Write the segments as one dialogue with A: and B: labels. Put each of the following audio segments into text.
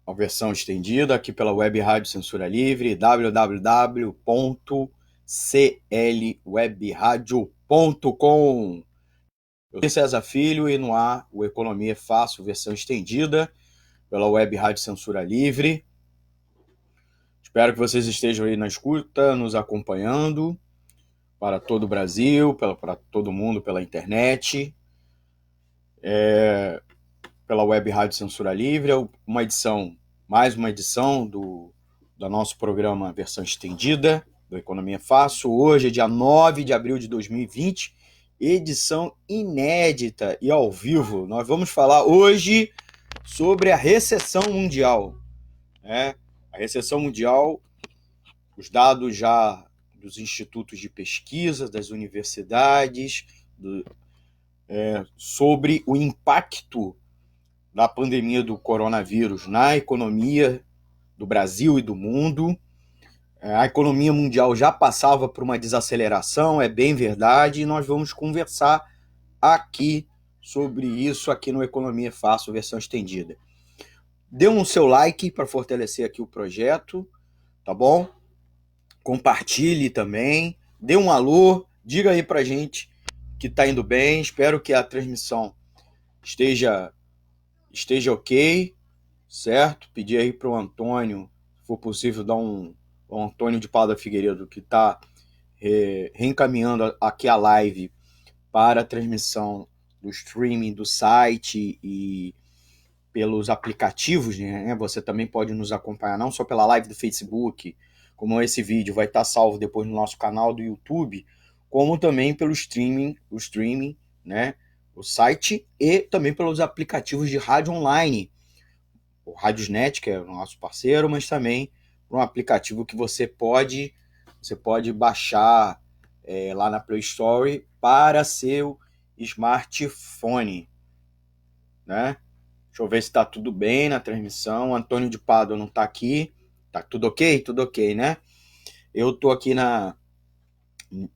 A: a versão estendida aqui pela Web Rádio Censura Livre, www.clwebradio.com. Eu sou César Filho e no ar o Economia é Fácil, versão estendida pela Web Rádio Censura Livre. Espero que vocês estejam aí na escuta, nos acompanhando para todo o Brasil, para todo mundo pela internet, pela Web Rádio Censura Livre. Mais uma edição do nosso programa versão estendida do Economia Fácil. Hoje é dia 9 de abril de 2020, edição inédita e ao vivo. Nós vamos falar hoje sobre a recessão mundial. A recessão mundial, os dados já dos institutos de pesquisa, das universidades, sobre o impacto da pandemia do coronavírus na economia do Brasil e do mundo. A economia mundial já passava por uma desaceleração, é bem verdade, e nós vamos conversar aqui sobre isso aqui no Economia Fácil, versão estendida. Dê um seu like para fortalecer aqui o projeto, tá bom? Compartilhe também, dê um alô, diga aí pra gente que tá indo bem. Espero que a transmissão esteja ok, certo? Pedir aí pro Antônio, se for possível, dar o Antônio de Paula Figueiredo, que está reencaminhando aqui a live para a transmissão do streaming do site e pelos aplicativos, né? Você também pode nos acompanhar não só pela live do Facebook, como esse vídeo vai estar salvo depois no nosso canal do YouTube, como também pelo streaming, né? O site e também pelos aplicativos de rádio online, o Radiosnet, que é o nosso parceiro, mas também um aplicativo que você pode baixar lá na Play Store para seu smartphone, né? Deixa eu ver se está tudo bem na transmissão. O Antônio de Pádua não está aqui. Tá tudo ok? Tudo ok, né? Eu estou aqui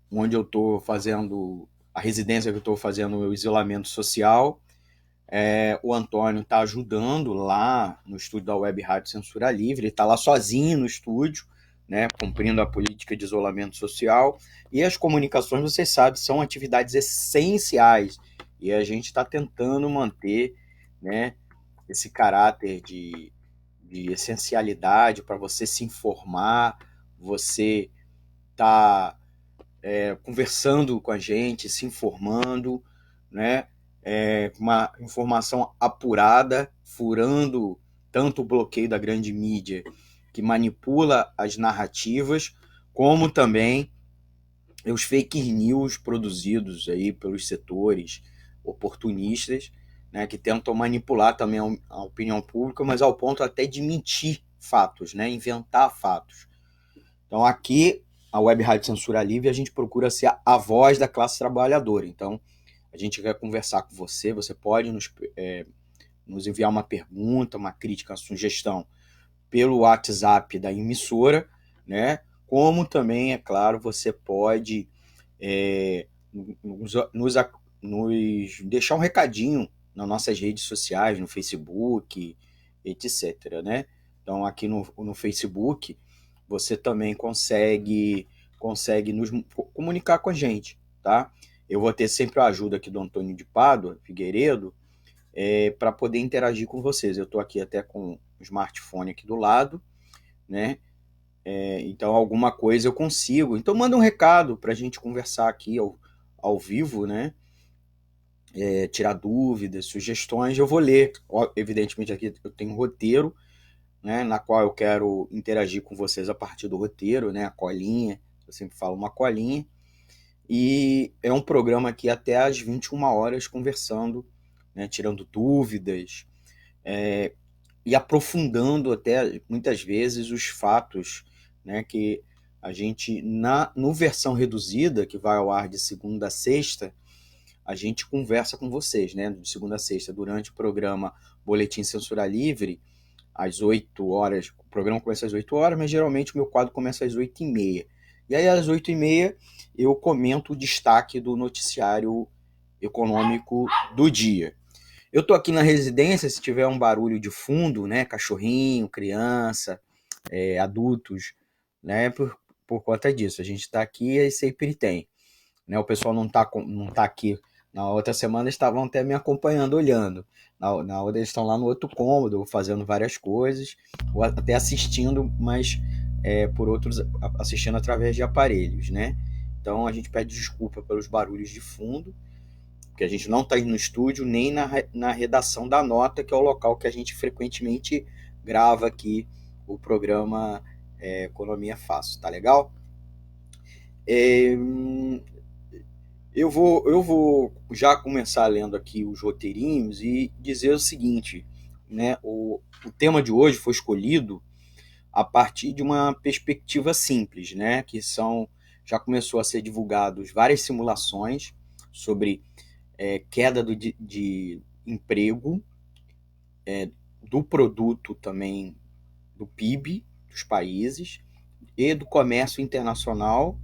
A: onde eu estou fazendo a residência, que eu estou fazendo o isolamento social. O Antônio está ajudando lá no estúdio da Web Rádio Censura Livre. Ele está lá sozinho no estúdio, né, cumprindo a política de isolamento social. E as comunicações, vocês sabem, são atividades essenciais. E a gente está tentando manter, né, esse caráter de essencialidade para você se informar, você tá conversando com a gente, se informando, né? Uma informação apurada, furando tanto o bloqueio da grande mídia que manipula as narrativas, como também os fake news produzidos aí pelos setores oportunistas, né, que tentam manipular também a opinião pública, mas ao ponto até de mentir fatos, né, inventar fatos. Então aqui, a Web Rádio Censura Livre, a gente procura ser a voz da classe trabalhadora. Então, a gente quer conversar com você, você pode nos enviar uma pergunta, uma crítica, uma sugestão pelo WhatsApp da emissora, né? Como também, é claro, você pode nos deixar um recadinho nas nossas redes sociais, no Facebook, etc, né? Então, aqui no Facebook, você também consegue nos comunicar com a gente, tá? Eu vou ter sempre a ajuda aqui do Antônio de Pádua Figueiredo para poder interagir com vocês. Eu estou aqui até com o smartphone aqui do lado, né? Então, alguma coisa eu consigo. Então, manda um recado para a gente conversar aqui ao vivo, né? Tirar dúvidas, sugestões, eu vou ler. Evidentemente, aqui eu tenho um roteiro, né, na qual eu quero interagir com vocês a partir do roteiro, né, a colinha, eu sempre falo uma colinha, e é um programa aqui até às 21 horas conversando, né, tirando dúvidas, e aprofundando até, muitas vezes, os fatos, né, que a gente, no versão reduzida, que vai ao ar de segunda a sexta, a gente conversa com vocês, né, de segunda a sexta, durante o programa Boletim Censura Livre, às 8 horas, o programa começa às 8 horas, mas geralmente o meu quadro começa às 8h30. E aí, às 8h30, eu comento o destaque do noticiário econômico do dia. Eu tô aqui na residência, se tiver um barulho de fundo, né, cachorrinho, criança, adultos, né, por conta disso. A gente está aqui e sempre tem, né? O pessoal não tá aqui. Na outra semana eles estavam até me acompanhando, olhando. Na outra eles estão lá no outro cômodo, fazendo várias coisas, ou até assistindo, mas por outros, assistindo através de aparelhos, né? Então a gente pede desculpa pelos barulhos de fundo, porque a gente não está no estúdio nem na redação da nota, que é o local que a gente frequentemente grava aqui o programa Economia Fácil, tá legal? É, eu vou já começar lendo aqui os roteirinhos e dizer o seguinte, né? O tema de hoje foi escolhido a partir de uma perspectiva simples, né? Já começou a ser divulgados várias simulações sobre queda de emprego, do produto também, do PIB dos países e do comércio internacional,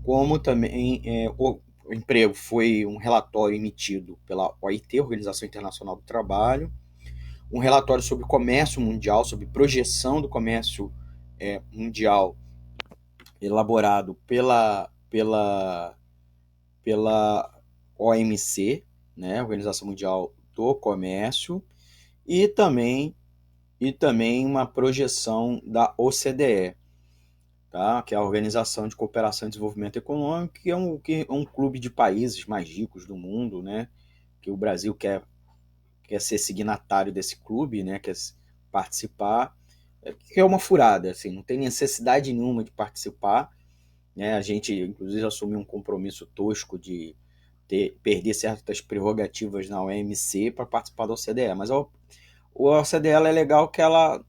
A: como também o emprego foi um relatório emitido pela OIT, Organização Internacional do Trabalho, um relatório sobre comércio mundial, sobre projeção do comércio mundial, elaborado pela OMC, né, Organização Mundial do Comércio, e também uma projeção da OCDE, tá? Que é a Organização de Cooperação e Desenvolvimento Econômico, que é um clube de países mais ricos do mundo, né? Que o Brasil quer ser signatário desse clube, né? Quer participar, que é uma furada, assim, não tem necessidade nenhuma de participar, né? A gente, inclusive, assumiu um compromisso tosco de perder certas prerrogativas na OMC para participar da OCDE, mas a OCDE é legal que ela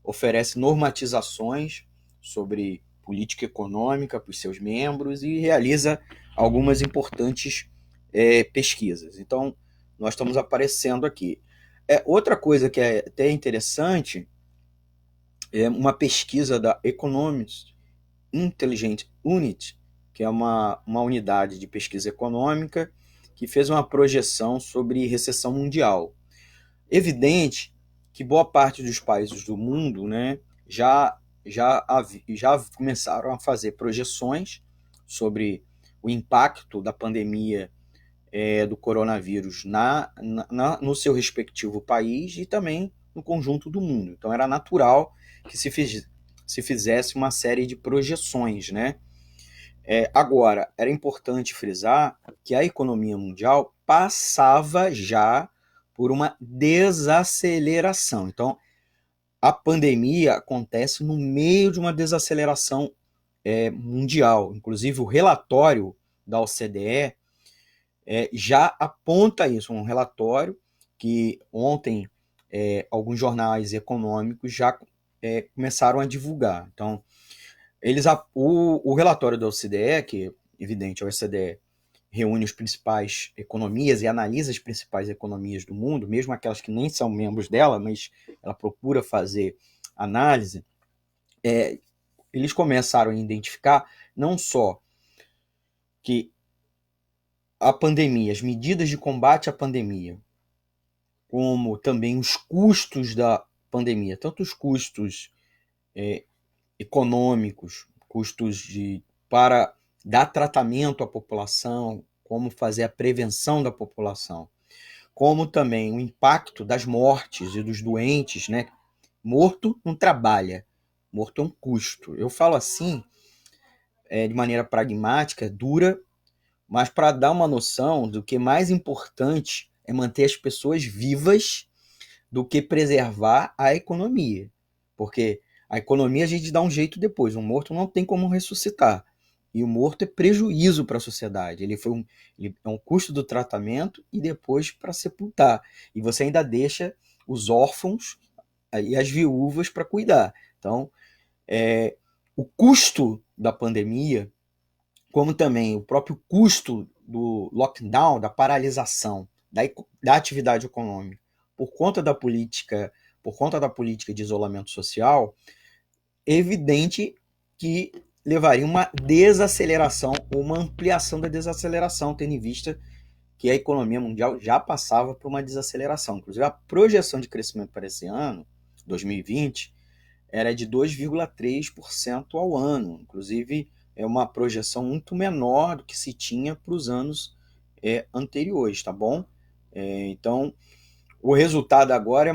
A: oferece normatizações sobre política econômica para os seus membros e realiza algumas importantes pesquisas. Então, nós estamos aparecendo aqui. Outra coisa que é até interessante é uma pesquisa da Economist Intelligence Unit, que é uma unidade de pesquisa econômica que fez uma projeção sobre recessão mundial. Evidente que boa parte dos países do mundo, né, já começaram a fazer projeções sobre o impacto da pandemia do coronavírus no seu respectivo país e também no conjunto do mundo. Então era natural que se fizesse uma série de projeções, né? Agora, era importante frisar que a economia mundial passava já por uma desaceleração. Então, a pandemia acontece no meio de uma desaceleração mundial. Inclusive, o relatório da OCDE já aponta isso, um relatório que ontem alguns jornais econômicos já começaram a divulgar. Então, o relatório da OCDE, que, evidente, a OCDE reúne as principais economias e analisa as principais economias do mundo, mesmo aquelas que nem são membros dela, mas ela procura fazer análise, eles começaram a identificar não só que a pandemia, as medidas de combate à pandemia, como também os custos da pandemia, tanto os custos econômicos, custos para dar tratamento à população, como fazer a prevenção da população, como também o impacto das mortes e dos doentes, né? Morto não trabalha, morto é um custo. Eu falo assim, de maneira pragmática, dura, mas para dar uma noção do que mais importante é manter as pessoas vivas do que preservar a economia. Porque a economia a gente dá um jeito depois, um morto não tem como ressuscitar. E o morto é prejuízo para a sociedade. Ele é um custo do tratamento e depois para sepultar. E você ainda deixa os órfãos e as viúvas para cuidar. Então, o custo da pandemia, como também o próprio custo do lockdown, da paralisação da atividade econômica, por conta da política de isolamento social, é evidente que levaria uma desaceleração ou uma ampliação da desaceleração, tendo em vista que a economia mundial já passava por uma desaceleração. Inclusive, a projeção de crescimento para esse ano, 2020, era de 2,3% ao ano. Inclusive, é uma projeção muito menor do que se tinha para os anos anteriores, tá bom? Então, o resultado agora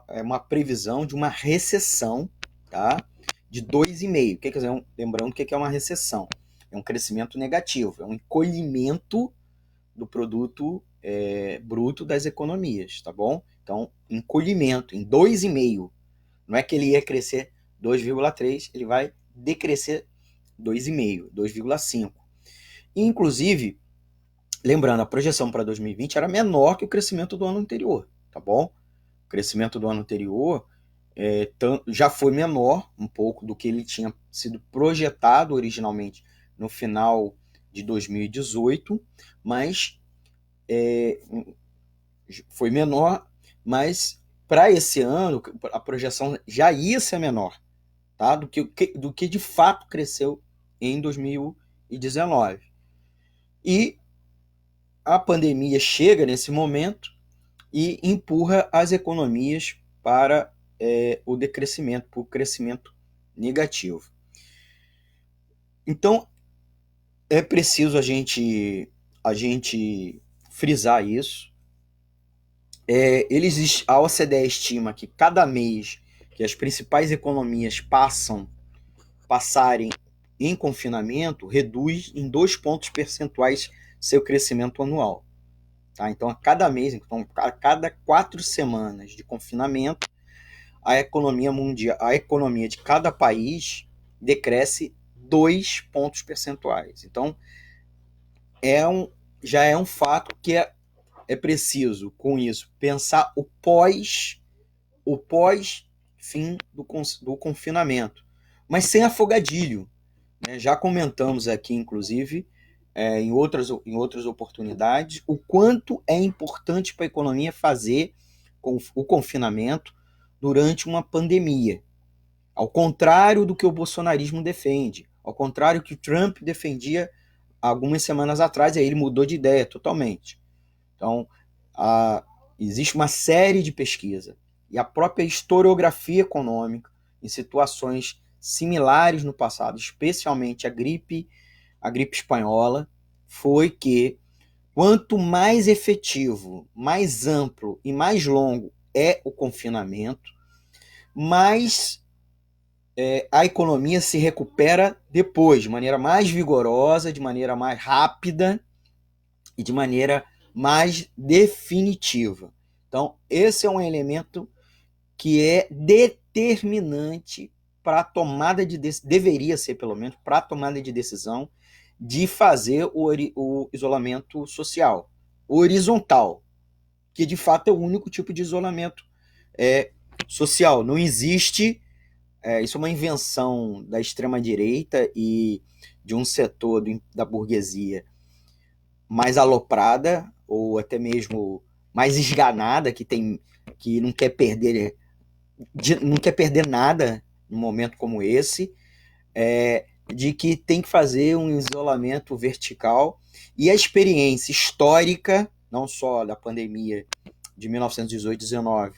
A: é uma previsão de uma recessão, tá? De 2,5%. Quer dizer, lembrando o que é uma recessão? É um crescimento negativo, é um encolhimento do produto bruto das economias, tá bom? Então, encolhimento em 2,5%. Não é que ele ia crescer 2,3%, ele vai decrescer 2,5%, 2,5%. Inclusive, lembrando, a projeção para 2020 era menor que o crescimento do ano anterior, tá bom? O crescimento do ano anterior já foi menor um pouco do que ele tinha sido projetado originalmente no final de 2018, mas foi menor, mas para esse ano a projeção já ia ser menor, tá? do que de fato cresceu em 2019. E a pandemia chega nesse momento e empurra as economias para o decrescimento, para o crescimento negativo. Então, é preciso a gente frisar isso. A OCDE estima que cada mês que as principais economias passarem em confinamento, reduz em 2 pontos percentuais seu crescimento anual. Tá? Então, a cada mês, a cada 4 semanas de confinamento, a economia mundial, a economia de cada país decresce 2 pontos percentuais. Então, já é um fato que é preciso, com isso, pensar o pós-fim do confinamento, mas sem afogadilho. Né? Já comentamos aqui, inclusive, em outras oportunidades, o quanto é importante para a economia fazer o confinamento durante uma pandemia. Ao contrário do que o bolsonarismo defende, ao contrário do que o Trump defendia algumas semanas atrás, e aí ele mudou de ideia totalmente. Então, existe uma série de pesquisas e a própria historiografia econômica em situações similares no passado, especialmente a gripe espanhola, foi que quanto mais efetivo, mais amplo e mais longo é o confinamento, mais a economia se recupera depois, de maneira mais vigorosa, de maneira mais rápida e de maneira mais definitiva. Então, esse é um elemento que é determinante para a tomada de decisão, deveria ser pelo menos, para a tomada de decisão de fazer o isolamento social horizontal, que de fato é o único tipo de isolamento social. Não existe, isso é uma invenção da extrema-direita e de um setor da burguesia mais aloprada, ou até mesmo mais esganada, que não quer perder nada num momento como esse, de que tem que fazer um isolamento vertical. E a experiência histórica, não só da pandemia de 1918-19,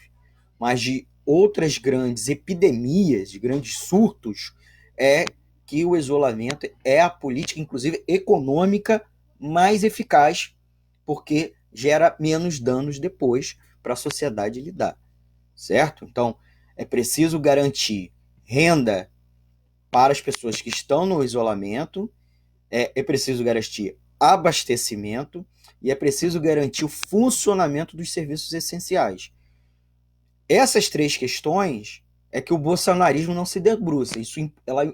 A: mas de outras grandes epidemias, de grandes surtos, é que o isolamento é a política, inclusive econômica, mais eficaz, porque gera menos danos depois para a sociedade lidar, certo? Então, é preciso garantir renda para as pessoas que estão no isolamento, é preciso garantir abastecimento e é preciso garantir o funcionamento dos serviços essenciais. Essas 3 questões é que o bolsonarismo não se debruça.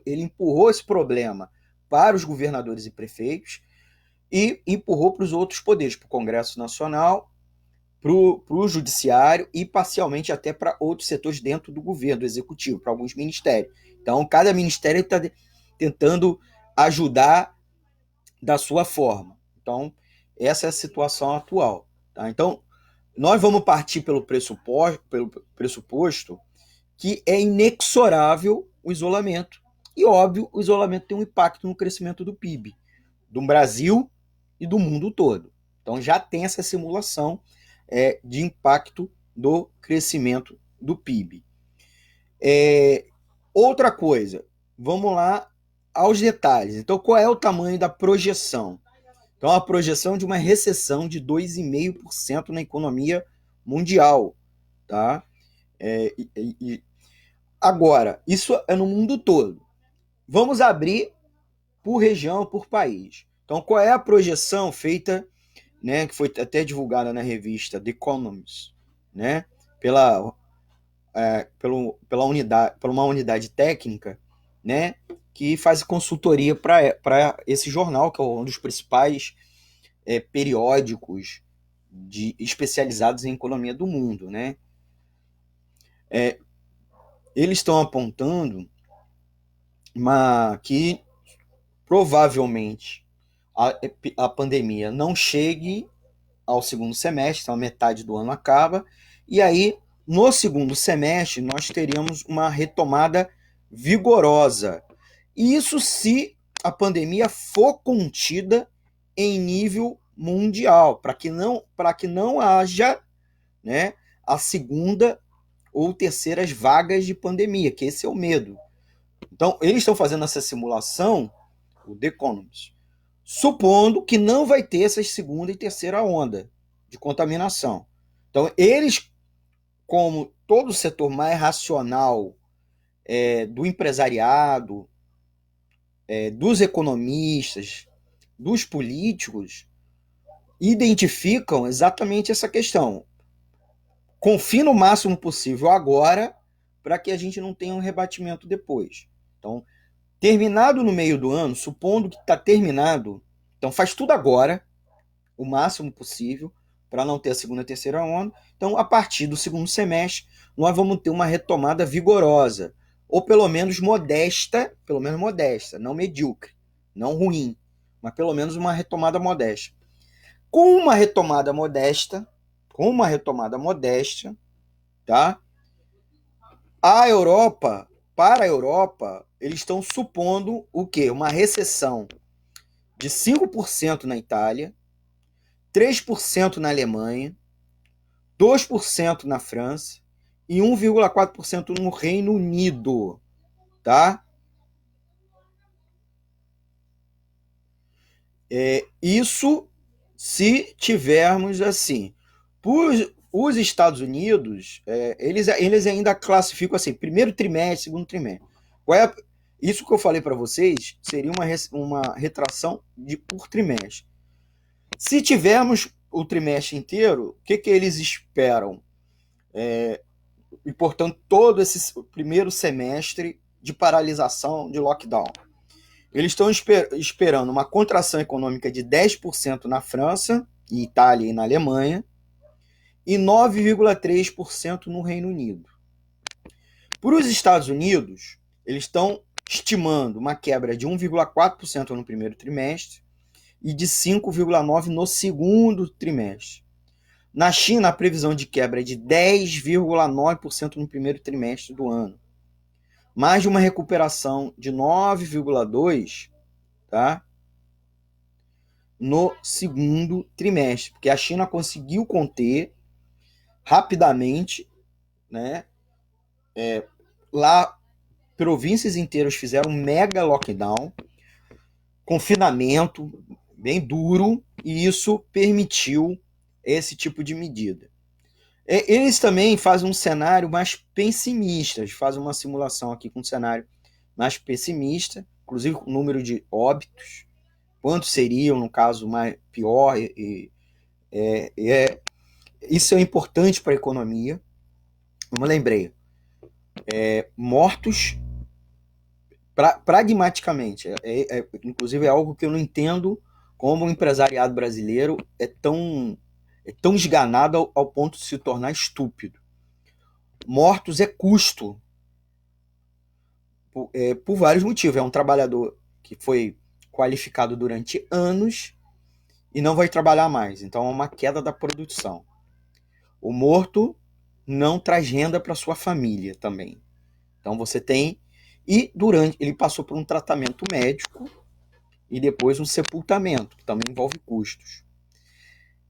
A: Ele empurrou esse problema para os governadores e prefeitos e empurrou para os outros poderes, para o Congresso Nacional, para o Judiciário e parcialmente até para outros setores dentro do governo, do Executivo, para alguns ministérios. Então, cada ministério está tentando ajudar da sua forma. Então, essa é a situação atual. Tá? Então, nós vamos partir pelo pressuposto que é inexorável o isolamento. E, óbvio, o isolamento tem um impacto no crescimento do PIB, do Brasil e do mundo todo. Então já tem essa simulação de impacto do crescimento do PIB. Outra coisa, vamos lá aos detalhes. Então, qual é o tamanho da projeção? Então, a projeção de uma recessão de 2,5% na economia mundial. Tá? Agora, isso é no mundo todo. Vamos abrir por região, por país. Então, qual é a projeção feita, né, que foi até divulgada na revista The Economist, né, pela uma unidade técnica, né, que faz consultoria para esse jornal, que é um dos principais periódicos especializados em economia do mundo, né? Eles estão apontando que provavelmente a pandemia não chegue ao segundo semestre, então a metade do ano acaba, e aí no segundo semestre nós teríamos uma retomada vigorosa. Isso se a pandemia for contida em nível mundial, para que não haja, né, a segunda ou terceiras vagas de pandemia, que esse é o medo. Então, eles estão fazendo essa simulação, o The Economist, supondo que não vai ter essa segunda e terceira onda de contaminação. Então, eles, como todo o setor mais racional do empresariado, dos economistas, dos políticos, identificam exatamente essa questão. Confina o máximo possível agora, para que a gente não tenha um rebatimento depois. Então, terminado no meio do ano, supondo que está terminado, então faz tudo agora, o máximo possível, para não ter a segunda e terceira onda. Então, a partir do segundo semestre, nós vamos ter uma retomada vigorosa, ou pelo menos modesta, não medíocre, não ruim, mas pelo menos uma retomada modesta. Com uma retomada modesta, tá? Para a Europa, eles estão supondo o quê? Uma recessão de 5% na Itália, 3% na Alemanha, 2% na França e 1,4% no Reino Unido, tá? Isso se tivermos assim. Os Estados Unidos, eles ainda classificam assim, primeiro trimestre, segundo trimestre. Isso que eu falei para vocês seria uma retração por trimestre. Se tivermos o trimestre inteiro, o que eles esperam? E, portanto, todo esse primeiro semestre de paralisação, de lockdown. Eles estão esperando uma contração econômica de 10% na França, em Itália e na Alemanha, e 9,3% no Reino Unido. Para os Estados Unidos, eles estão estimando uma quebra de 1,4% no primeiro trimestre e de 5,9% no segundo trimestre. Na China, a previsão de quebra é de 10,9% no primeiro trimestre do ano, mais de uma recuperação de 9,2%, tá? No segundo trimestre, porque a China conseguiu conter rapidamente, né? Lá, províncias inteiras fizeram um mega lockdown, confinamento bem duro, e isso permitiu esse tipo de medida. Eles também fazem um cenário mais pessimista, fazem uma simulação aqui com um cenário mais pessimista, inclusive o número de óbitos, quantos seriam no caso mais pior, isso é importante para a economia. Como eu lembrei, mortos pragmaticamente, inclusive é algo que eu não entendo como o empresariado brasileiro é tão esganado ao ponto de se tornar estúpido. Mortos é custo, por vários motivos. É um trabalhador que foi qualificado durante anos e não vai trabalhar mais. Então é uma queda da produção. O morto não traz renda para sua família também. Então você tem... E ele passou por um tratamento médico e depois um sepultamento, que também envolve custos.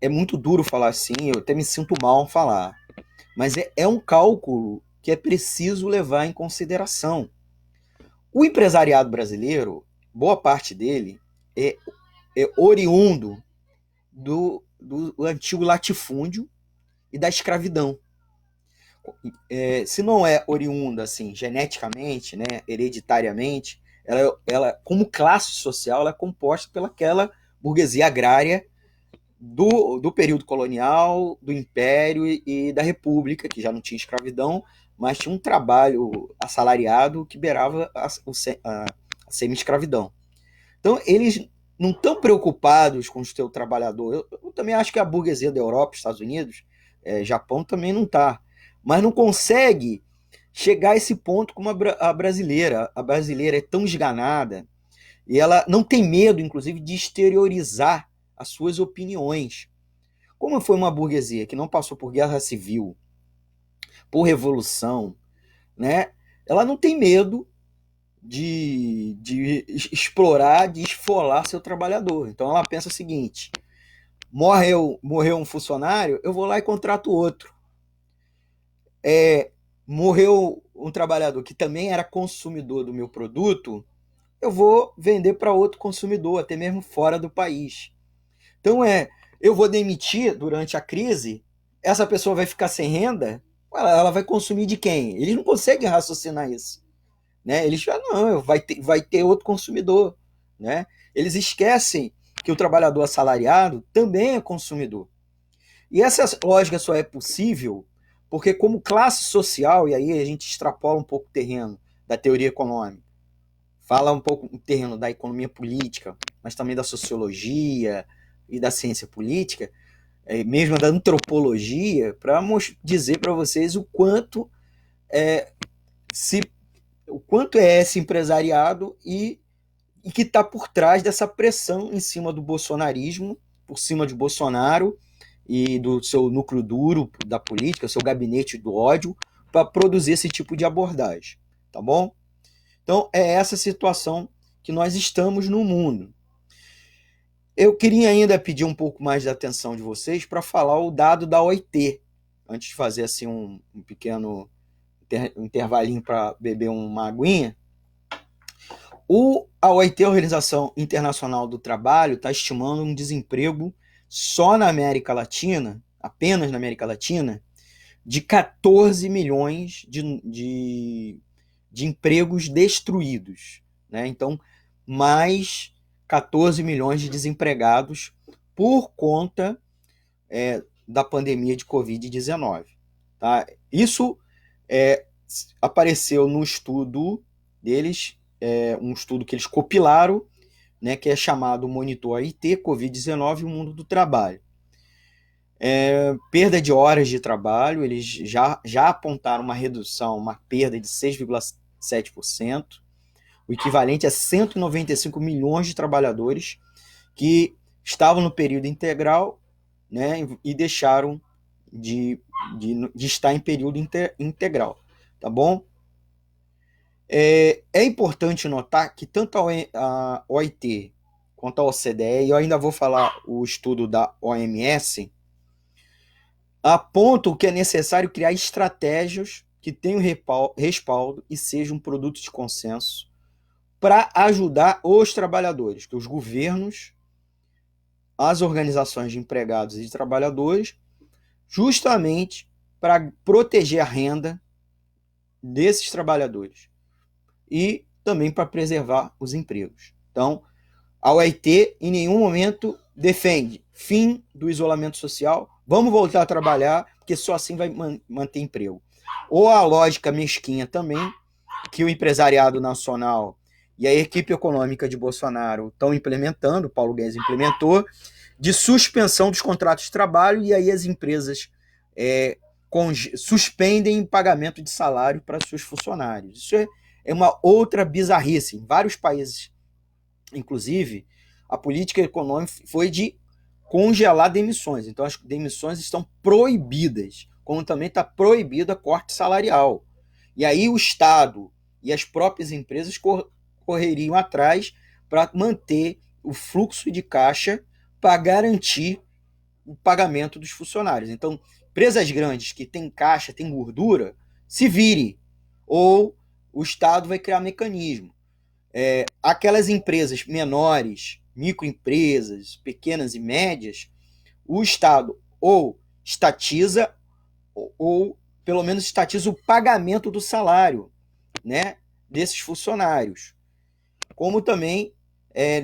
A: é muito duro falar assim, eu até me sinto mal ao falar, mas é um cálculo que é preciso levar em consideração. O empresariado brasileiro, boa parte dele, é, é oriundo do antigo latifúndio e da escravidão. Se não é oriunda assim geneticamente, né, hereditariamente, como classe social, ela é composta pelaquela burguesia agrária do período colonial, do Império e da República, que já não tinha escravidão, mas tinha um trabalho assalariado que beirava a semi-escravidão. Então, eles não estão preocupados com o seu trabalhador. Eu também acho que a burguesia da Europa, Estados Unidos, Japão também não está. Mas não consegue chegar a esse ponto como a brasileira. A brasileira é tão esganada e ela não tem medo, inclusive, de exteriorizar as suas opiniões. Como foi uma burguesia que não passou por guerra civil, por revolução, né? Ela não tem medo de explorar, de esfolar seu trabalhador. Então ela pensa o seguinte: morreu um funcionário, eu vou lá e contrato outro. Morreu um trabalhador que também era consumidor do meu produto, eu vou vender para outro consumidor, até mesmo fora do país. Então eu vou demitir durante a crise, essa pessoa vai ficar sem renda, ela vai consumir de quem? Eles não conseguem raciocinar isso. Né? Eles falam, não, vai ter outro consumidor. Né? Eles esquecem que o trabalhador assalariado também é consumidor. E essa lógica só é possível porque, como classe social, e aí a gente extrapola um pouco o terreno da teoria econômica, fala um pouco o terreno da economia política, mas também da sociologia e da ciência política, mesmo da antropologia, para dizer para vocês é, se o quanto é esse empresariado e que está por trás dessa pressão em cima do bolsonarismo, por cima de Bolsonaro e do seu núcleo duro da política, seu gabinete do ódio, para produzir esse tipo de abordagem, tá bom? Então é essa situação que nós estamos no mundo. Eu queria ainda pedir um pouco mais de atenção de vocês para falar o dado da OIT, antes de fazer assim um pequeno intervalinho para beber uma aguinha. A OIT, a Organização Internacional do Trabalho, está estimando um desemprego só na América Latina, apenas na América Latina, de 14 milhões de empregos destruídos. Né? Então, mais 14 milhões de desempregados por conta da pandemia de Covid-19. Tá? Isso apareceu no estudo deles, um estudo que eles compilaram, né, que é chamado Monitor IT, Covid-19 e o Mundo do Trabalho. Perda de horas de trabalho, eles já apontaram uma redução, uma perda de 6,7%, o equivalente a 195 milhões de trabalhadores que estavam no período integral, né, e deixaram de estar em período integral. Tá bom? É importante notar que tanto a OIT quanto a OCDE, e eu ainda vou falar o estudo da OMS, apontam que é necessário criar estratégias que tenham respaldo e sejam um produto de consenso para ajudar os trabalhadores, que os governos, as organizações de empregados e de trabalhadores, justamente para proteger a renda desses trabalhadores e também para preservar os empregos. Então, a OIT em nenhum momento defende fim do isolamento social, vamos voltar a trabalhar, porque só assim vai manter emprego. Ou a lógica mesquinha também, que o empresariado nacional e a equipe econômica de Bolsonaro estão implementando, Paulo Guedes implementou, de suspensão dos contratos de trabalho, e aí as empresas suspendem o pagamento de salário para seus funcionários. Isso é uma outra bizarrice. Em vários países, inclusive, a política econômica foi de congelar demissões. Então, as demissões estão proibidas, como também está proibida corte salarial. E aí o Estado e as próprias empresas correriam atrás para manter o fluxo de caixa para garantir o pagamento dos funcionários. Então, empresas grandes que têm caixa, têm gordura, se vire, ou o Estado vai criar mecanismo. Aquelas empresas menores, microempresas, pequenas e médias, o Estado ou estatiza, ou pelo menos estatiza o pagamento do salário, né, desses funcionários. Como também,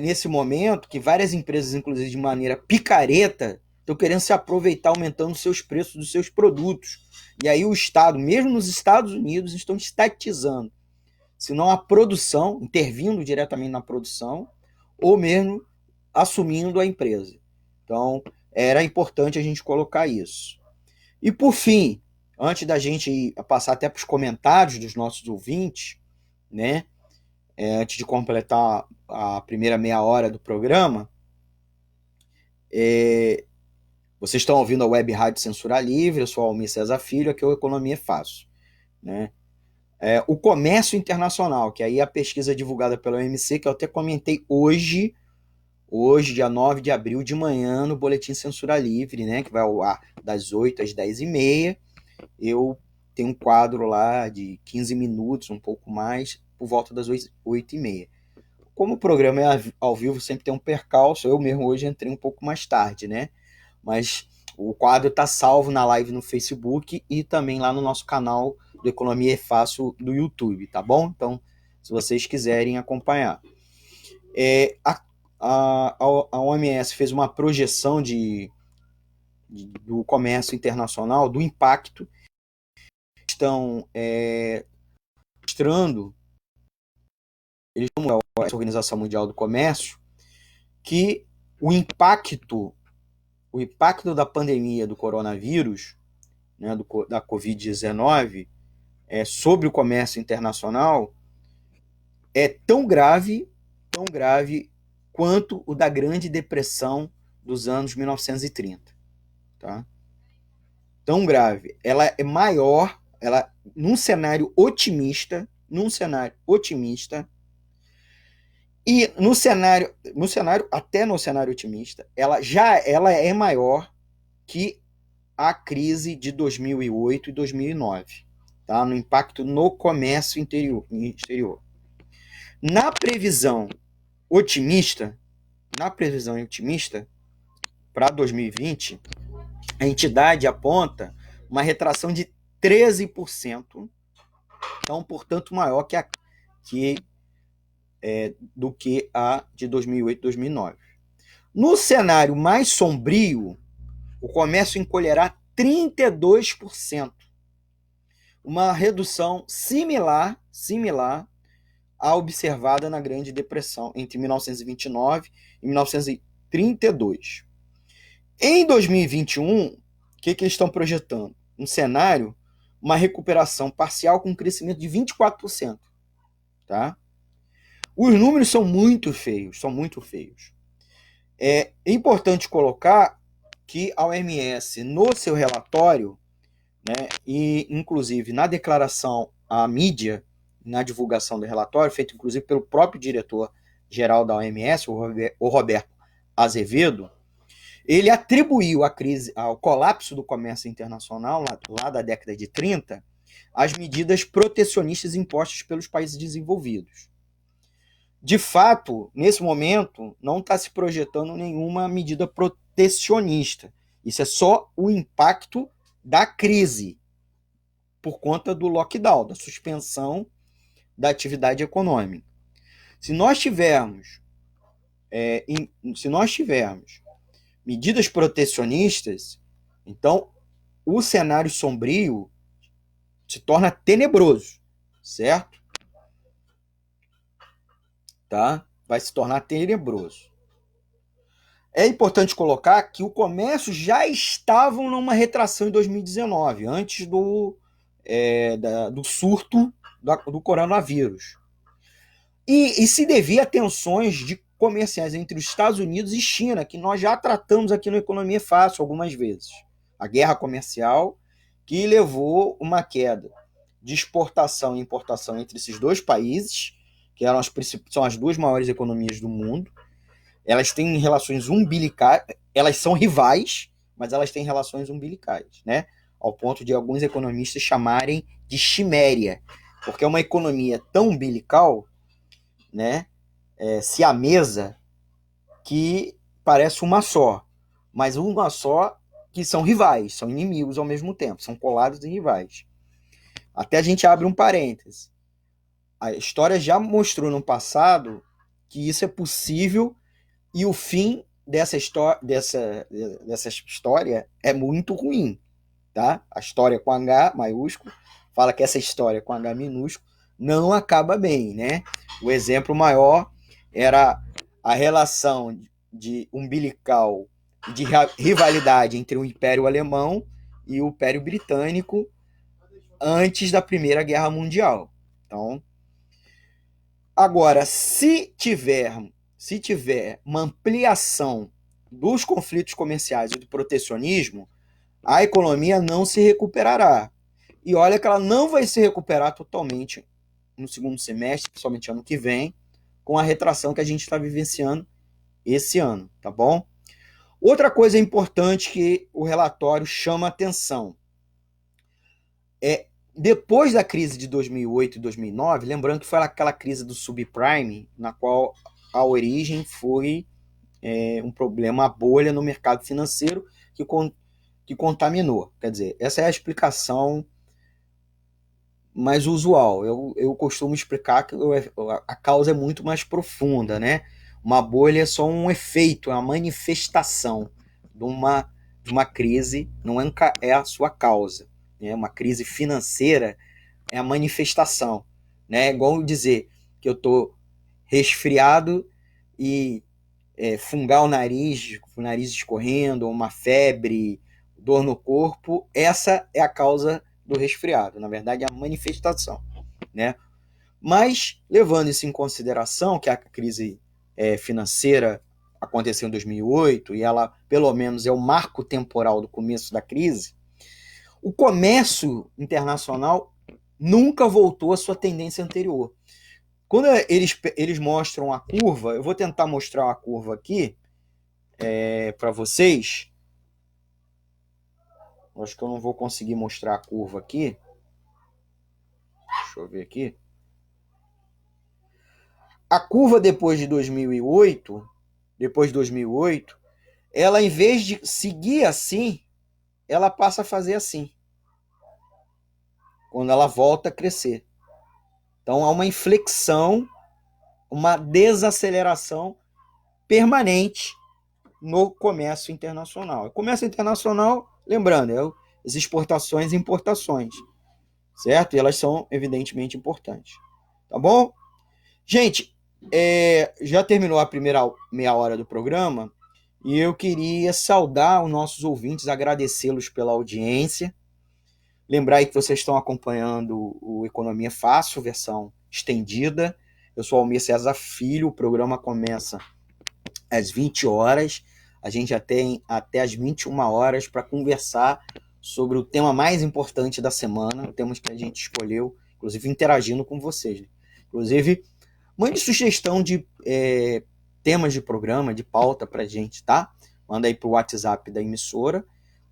A: nesse momento, que várias empresas, inclusive de maneira picareta, estão querendo se aproveitar aumentando os seus preços dos seus produtos. E aí o Estado, mesmo nos Estados Unidos, estão estatizando, se não a produção, intervindo diretamente na produção, ou mesmo assumindo a empresa. Então, era importante a gente colocar isso. E por fim, antes da gente passar até para os comentários dos nossos ouvintes, né, antes de completar a primeira meia hora do programa, vocês estão ouvindo a Web Rádio Censura Livre, eu sou Almir César Filho, aqui é o Economia é Fácil, né? O comércio internacional, que aí é a pesquisa divulgada pela OMC, que eu até comentei hoje, dia 9 de abril, de manhã, no Boletim Censura Livre, né, que vai ao ar das 8 às 10h30. Eu tenho um quadro lá de 15 minutos, um pouco mais, por volta das 8h30. Como o programa é ao vivo, sempre tem um percalço, eu mesmo hoje entrei um pouco mais tarde, né? Mas o quadro está salvo na live no Facebook e também lá no nosso canal do Economia é Fácil do YouTube, tá bom? Então, se vocês quiserem acompanhar. A OMS fez uma projeção do comércio internacional, do impacto. Estão mostrando, eles chamam a Organização Mundial do Comércio, que o impacto da pandemia do coronavírus, né, da Covid-19, sobre o comércio internacional é tão grave quanto o da Grande Depressão dos anos 1930. Tá? Tão grave. Ela é maior, num cenário otimista, e no cenário otimista, ela é maior que a crise de 2008 e 2009, tá? No impacto no comércio exterior. Na previsão otimista para 2020, a entidade aponta uma retração de 13%, então, portanto, maior do que a de 2008 e 2009. No cenário mais sombrio, o comércio encolherá 32%, uma redução similar à observada na Grande Depressão entre 1929 e 1932. Em 2021, o que eles estão projetando? Um cenário, uma recuperação parcial com um crescimento de 24%. Tá? Os números são muito feios. É importante colocar que a OMS, no seu relatório, né, e inclusive na declaração à mídia, na divulgação do relatório, feito inclusive pelo próprio diretor-geral da OMS, o Roberto Azevedo, ele atribuiu a crise, ao colapso do comércio internacional, lá da década de 30, às medidas protecionistas impostas pelos países desenvolvidos. De fato, nesse momento, não está se projetando nenhuma medida protecionista. Isso é só o impacto da crise, por conta do lockdown, da suspensão da atividade econômica. Se nós tivermos medidas protecionistas, então o cenário sombrio se torna tenebroso, certo? Tá? Vai se tornar tenebroso. É importante colocar que o comércio já estava numa retração em 2019, antes do surto do coronavírus. E se devia a tensões comerciais entre os Estados Unidos e China, que nós já tratamos aqui no Economia Fácil algumas vezes. A guerra comercial que levou uma queda de exportação e importação entre esses dois países, que são as duas maiores economias do mundo. Elas têm relações umbilicais, elas são rivais, mas elas têm relações umbilicais, né? Ao ponto de alguns economistas chamarem de chiméria, porque é uma economia tão umbilical, né, siamesa, que parece uma só, mas uma só que são rivais, são inimigos ao mesmo tempo, são colados e rivais. Até a gente abre um parêntese. A história já mostrou no passado que isso é possível e o fim dessa história é muito ruim, tá? A história com H maiúsculo fala que essa história com H minúsculo não acaba bem, né? O exemplo maior era a relação de umbilical de rivalidade entre o Império Alemão e o Império Britânico antes da Primeira Guerra Mundial. Então, agora, se tiver uma ampliação dos conflitos comerciais e do protecionismo, a economia não se recuperará. E olha que ela não vai se recuperar totalmente no segundo semestre, principalmente ano que vem, com a retração que a gente está vivenciando esse ano, tá bom? Outra coisa importante que o relatório chama atenção é, depois da crise de 2008 e 2009, lembrando que foi aquela crise do subprime, na qual a origem foi um problema, uma bolha no mercado financeiro que contaminou. Quer dizer, essa é a explicação mais usual. Eu costumo explicar que a causa é muito mais profunda, né? Uma bolha é só um efeito, é uma manifestação de uma crise, não é a sua causa. Né? Uma crise financeira é a manifestação. Né? É igual dizer que eu estou resfriado e fungar o nariz escorrendo, uma febre, dor no corpo, essa é a causa do resfriado. Na verdade, é a manifestação. Né? Mas, levando isso em consideração, que a crise financeira aconteceu em 2008 e ela, pelo menos, é o marco temporal do começo da crise, o comércio internacional nunca voltou à sua tendência anterior. Quando eles mostram a curva, eu vou tentar mostrar a curva aqui para vocês. Acho que eu não vou conseguir mostrar a curva aqui. Deixa eu ver aqui. A curva depois de 2008, ela, em vez de seguir assim, ela passa a fazer assim. Quando ela volta a crescer. Então há uma inflexão, uma desaceleração permanente no comércio internacional. O comércio internacional, lembrando, as exportações e importações, certo? E elas são evidentemente importantes. Tá bom? Gente, já terminou a primeira meia hora do programa e eu queria saudar os nossos ouvintes, agradecê-los pela audiência. Lembrar aí que vocês estão acompanhando o Economia Fácil, versão estendida. Eu sou Almir César Filho, o programa começa às 20 horas. A gente já tem até às 21 horas para conversar sobre o tema mais importante da semana, o tema que a gente escolheu, inclusive interagindo com vocês. Inclusive, mande sugestão de temas de programa, de pauta para a gente, tá? Manda aí para o WhatsApp da emissora,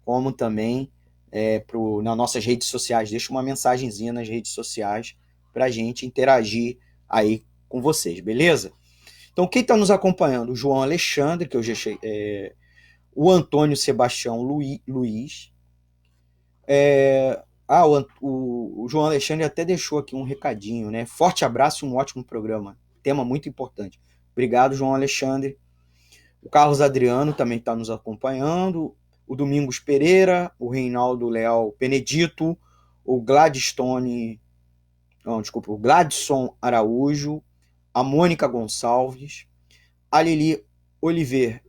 A: como também nas nossas redes sociais. Deixa uma mensagenzinha nas redes sociais para a gente interagir aí com vocês, beleza? Então, quem está nos acompanhando? O João Alexandre, que eu já achei, o Antônio Sebastião Luiz. O João Alexandre até deixou aqui um recadinho, né? Forte abraço e um ótimo programa. Tema muito importante. Obrigado, João Alexandre. O Carlos Adriano também está nos acompanhando. O Domingos Pereira, o Reinaldo Leal Benedito, o Gladson Araújo, a Mônica Gonçalves, a Lili Olivier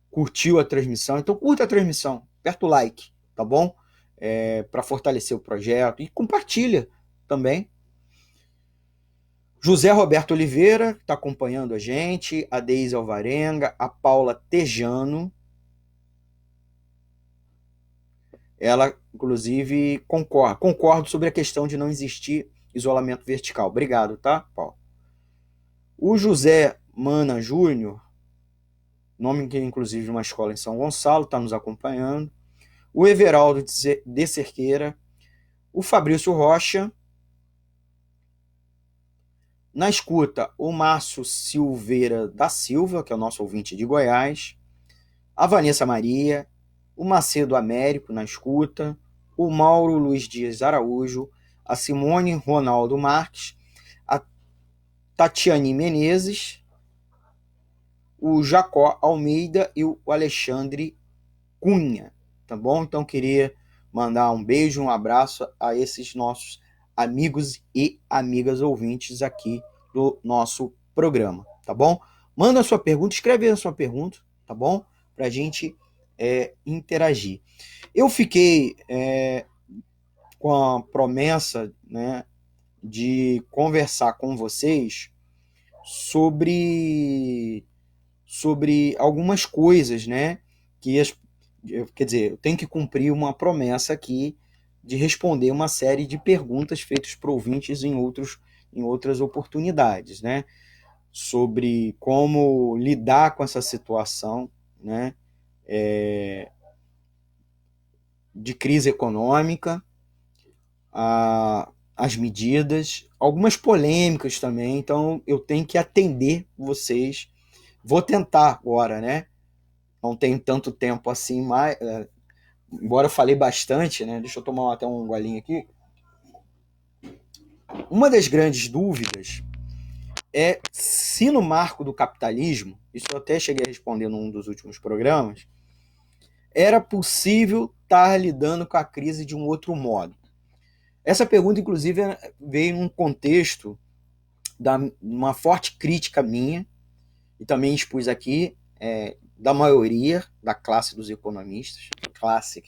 A: curtiu a transmissão. Então curta a transmissão, aperta o like, tá bom? Para fortalecer o projeto e compartilha também. José Roberto Oliveira está acompanhando a gente, a Deise Alvarenga, a Paula Tejano. Ela, inclusive, concordo sobre a questão de não existir isolamento vertical. Obrigado, tá, Paulo? O José Mana Júnior, nome que inclusive de uma escola em São Gonçalo, está nos acompanhando. O Everaldo de Cerqueira, o Fabrício Rocha. Na escuta, o Márcio Silveira da Silva, que é o nosso ouvinte de Goiás, a Vanessa Maria, o Macedo Américo na escuta, o Mauro Luiz Dias Araújo, a Simone Ronaldo Marques, a Tatiane Menezes, o Jacó Almeida e o Alexandre Cunha, tá bom? Então queria mandar um beijo, um abraço a esses nossos amigos e amigas ouvintes aqui do nosso programa, tá bom? Manda a sua pergunta, escreve a sua pergunta, tá bom? Pra gente interagir. Eu fiquei com a promessa, né, de conversar com vocês sobre algumas coisas, né, quer dizer, eu tenho que cumprir uma promessa aqui de responder uma série de perguntas feitas por ouvintes em outras oportunidades, né, sobre como lidar com essa situação, né, de crise econômica, as medidas, algumas polêmicas também, então eu tenho que atender vocês. Vou tentar agora, né? Não tenho tanto tempo assim, mas embora eu falei bastante, né? Deixa eu tomar até um golinho aqui. Uma das grandes dúvidas é se no marco do capitalismo, isso eu até cheguei a responder num dos últimos programas, era possível estar lidando com a crise de um outro modo. Essa pergunta, inclusive, veio num contexto uma forte crítica minha, e também expus aqui, da maioria da classe dos economistas,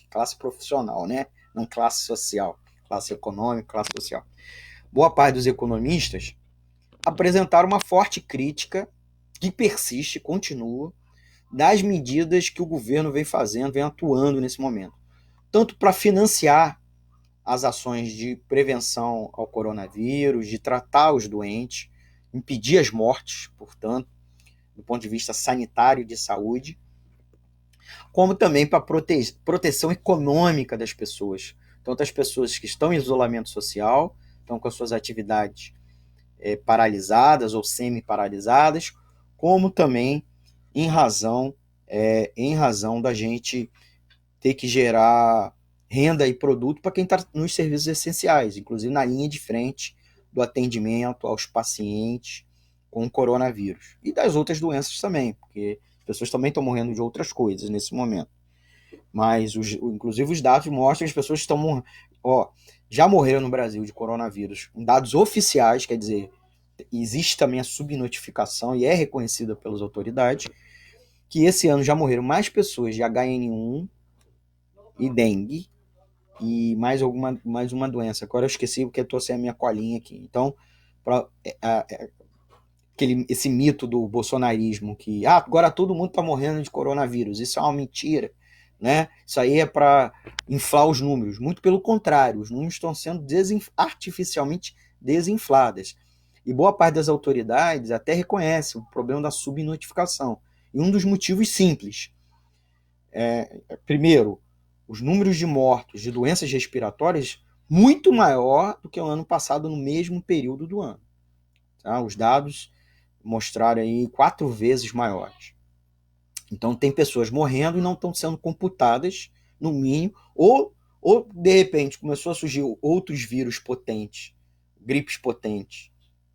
A: classe profissional, né? Não classe social, classe econômica, classe social. Boa parte dos economistas apresentaram uma forte crítica que persiste, continua, das medidas que o governo vem fazendo, vem atuando nesse momento. Tanto para financiar as ações de prevenção ao coronavírus, de tratar os doentes, impedir as mortes, portanto, do ponto de vista sanitário e de saúde, como também para proteção econômica das pessoas. Tanto as pessoas que estão em isolamento social, estão com as suas atividades paralisadas ou semi-paralisadas, como também em razão da gente ter que gerar renda e produto para quem está nos serviços essenciais, inclusive na linha de frente do atendimento aos pacientes com coronavírus. E das outras doenças também, porque as pessoas também estão morrendo de outras coisas nesse momento. Mas, inclusive, os dados mostram que as pessoas estão morrendo. Já morreram no Brasil de coronavírus. Em dados oficiais, quer dizer, existe também a subnotificação e é reconhecida pelas autoridades, que esse ano já morreram mais pessoas de HN1 e dengue e mais uma doença. Agora eu esqueci porque eu tô sem a minha colinha aqui. Então, esse mito do bolsonarismo que agora todo mundo está morrendo de coronavírus, isso é uma mentira, né? Isso aí é para inflar os números. Muito pelo contrário, os números estão sendo artificialmente desinflados. E boa parte das autoridades até reconhece o problema da subnotificação. E um dos motivos simples primeiro, os números de mortos de doenças respiratórias muito maior do que o ano passado no mesmo período do ano. Tá? Os dados mostraram aí 4 vezes maiores. Então tem pessoas morrendo e não estão sendo computadas, no mínimo, ou de repente começou a surgir outros vírus potentes, gripes potentes,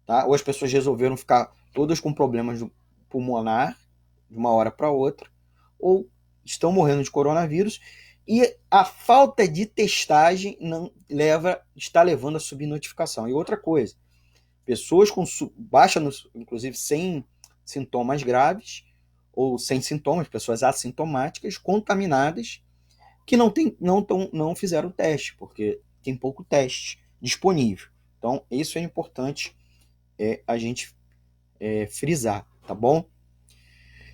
A: tá? Ou as pessoas resolveram ficar todas com problemas pulmonar de uma hora para outra, ou estão morrendo de coronavírus, e a falta de testagem está levando a subnotificação. E outra coisa, pessoas com baixa, inclusive sem sintomas graves, ou sem sintomas, pessoas assintomáticas, contaminadas, que não fizeram teste, porque tem pouco teste disponível. Então, isso é importante a gente frisar, tá bom?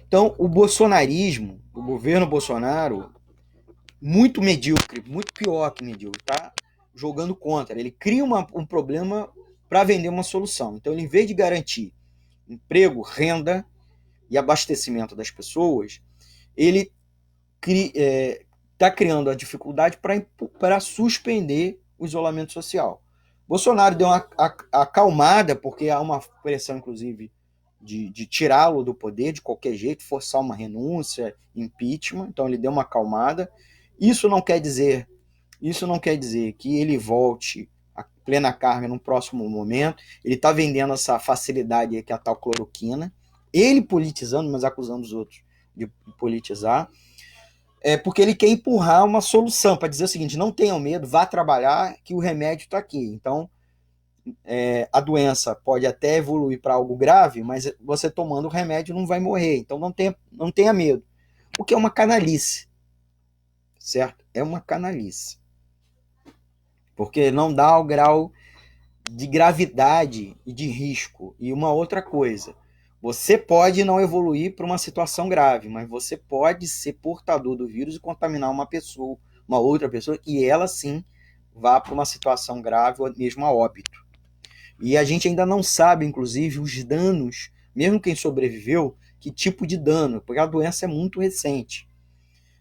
A: Então, o bolsonarismo, o governo Bolsonaro, muito medíocre, muito pior que medíocre, tá jogando contra. Ele cria um problema para vender uma solução. Então, ele, em vez de garantir emprego, renda, e abastecimento das pessoas, ele está criando a dificuldade para suspender o isolamento social. Bolsonaro deu uma acalmada, porque há uma pressão, inclusive, de tirá-lo do poder de qualquer jeito, forçar uma renúncia, impeachment. Então ele deu uma acalmada. Isso não quer dizer, isso não quer dizer que ele volte a plena carga no próximo momento. Ele está vendendo essa facilidade que é a tal cloroquina. Ele politizando, mas acusando os outros de politizar. Porque ele quer empurrar uma solução para dizer o seguinte: não tenham medo, vá trabalhar, que o remédio está aqui. Então, a doença pode até evoluir para algo grave, mas você tomando o remédio não vai morrer. Então, não tenha medo. O que é uma canalice, certo? É uma canalice. Porque não dá o grau de gravidade e de risco. E uma outra coisa, você pode não evoluir para uma situação grave, mas você pode ser portador do vírus e contaminar uma pessoa, uma outra pessoa, e ela sim vá para uma situação grave ou mesmo a óbito. E a gente ainda não sabe, inclusive, os danos, mesmo quem sobreviveu, que tipo de dano, porque a doença é muito recente.